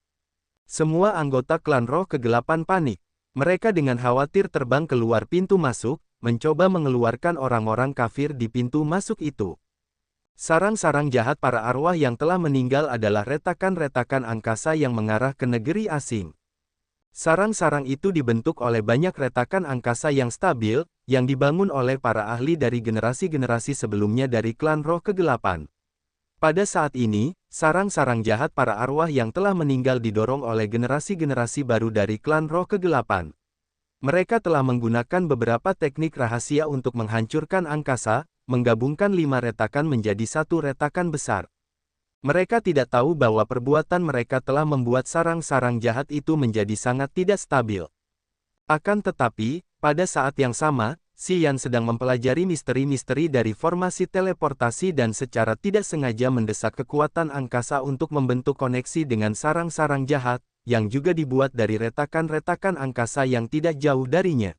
Semua anggota klan Roh Kegelapan panik. Mereka dengan khawatir terbang keluar pintu masuk, mencoba mengeluarkan orang-orang kafir di pintu masuk itu. Sarang-sarang jahat para arwah yang telah meninggal adalah retakan-retakan angkasa yang mengarah ke negeri asing. Sarang-sarang itu dibentuk oleh banyak retakan angkasa yang stabil, yang dibangun oleh para ahli dari generasi-generasi sebelumnya dari klan Roh Kegelapan. Pada saat ini, sarang-sarang jahat para arwah yang telah meninggal didorong oleh generasi-generasi baru dari klan Roh Kegelapan. Mereka telah menggunakan beberapa teknik rahasia untuk menghancurkan angkasa, menggabungkan 5 retakan menjadi satu retakan besar. Mereka tidak tahu bahwa perbuatan mereka telah membuat sarang-sarang jahat itu menjadi sangat tidak stabil. Akan tetapi, pada saat yang sama, Xian sedang mempelajari misteri-misteri dari formasi teleportasi dan secara tidak sengaja mendesak kekuatan angkasa untuk membentuk koneksi dengan sarang-sarang jahat, yang juga dibuat dari retakan-retakan angkasa yang tidak jauh darinya.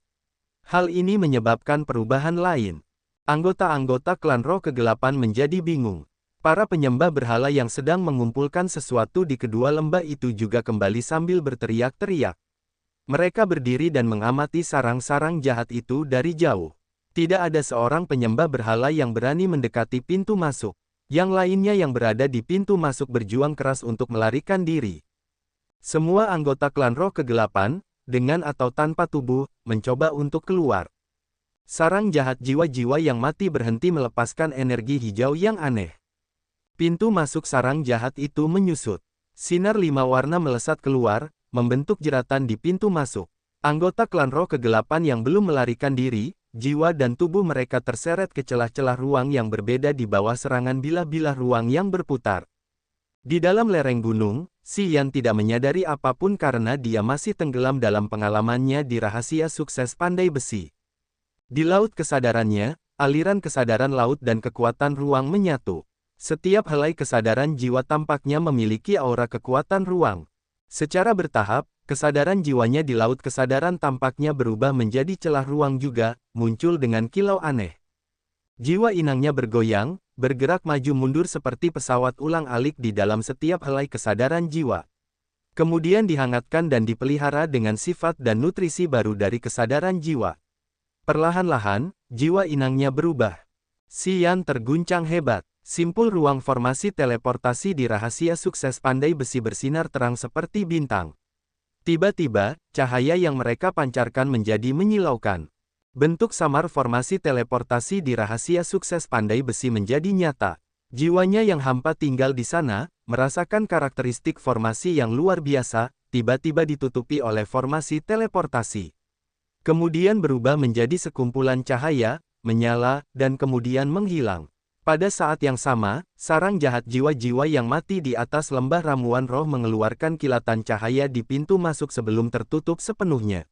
Hal ini menyebabkan perubahan lain. Anggota-anggota klan Roh Kegelapan menjadi bingung. Para penyembah berhala yang sedang mengumpulkan sesuatu di kedua lembah itu juga kembali sambil berteriak-teriak. Mereka berdiri dan mengamati sarang-sarang jahat itu dari jauh. Tidak ada seorang penyembah berhala yang berani mendekati pintu masuk. Yang lainnya yang berada di pintu masuk berjuang keras untuk melarikan diri. Semua anggota klan Roh Kegelapan, dengan atau tanpa tubuh, mencoba untuk keluar. Sarang jahat jiwa-jiwa yang mati berhenti melepaskan energi hijau yang aneh. Pintu masuk sarang jahat itu menyusut. Sinar 5 warna melesat keluar, membentuk jeratan di pintu masuk. Anggota klan Roh Kegelapan yang belum melarikan diri, jiwa dan tubuh mereka terseret ke celah-celah ruang yang berbeda di bawah serangan bilah-bilah ruang yang berputar. Di dalam lereng gunung, Xian tidak menyadari apapun karena dia masih tenggelam dalam pengalamannya di rahasia sukses pandai besi. Di laut kesadarannya, aliran kesadaran laut dan kekuatan ruang menyatu. Setiap helai kesadaran jiwa tampaknya memiliki aura kekuatan ruang. Secara bertahap, kesadaran jiwanya di laut kesadaran tampaknya berubah menjadi celah ruang juga, muncul dengan kilau aneh. Jiwa inangnya bergoyang, bergerak maju mundur seperti pesawat ulang-alik di dalam setiap helai kesadaran jiwa. Kemudian dihangatkan dan dipelihara dengan sifat dan nutrisi baru dari kesadaran jiwa. Perlahan-lahan, jiwa inangnya berubah. Xian terguncang hebat. Simpul ruang formasi teleportasi di rahasia sukses pandai besi bersinar terang seperti bintang. Tiba-tiba, cahaya yang mereka pancarkan menjadi menyilaukan. Bentuk samar formasi teleportasi di rahasia sukses pandai besi menjadi nyata. Jiwanya yang hampa tinggal di sana, merasakan karakteristik formasi yang luar biasa, tiba-tiba ditutupi oleh formasi teleportasi. Kemudian berubah menjadi sekumpulan cahaya, menyala, dan kemudian menghilang. Pada saat yang sama, sarang jahat jiwa-jiwa yang mati di atas lembah ramuan roh mengeluarkan kilatan cahaya di pintu masuk sebelum tertutup sepenuhnya.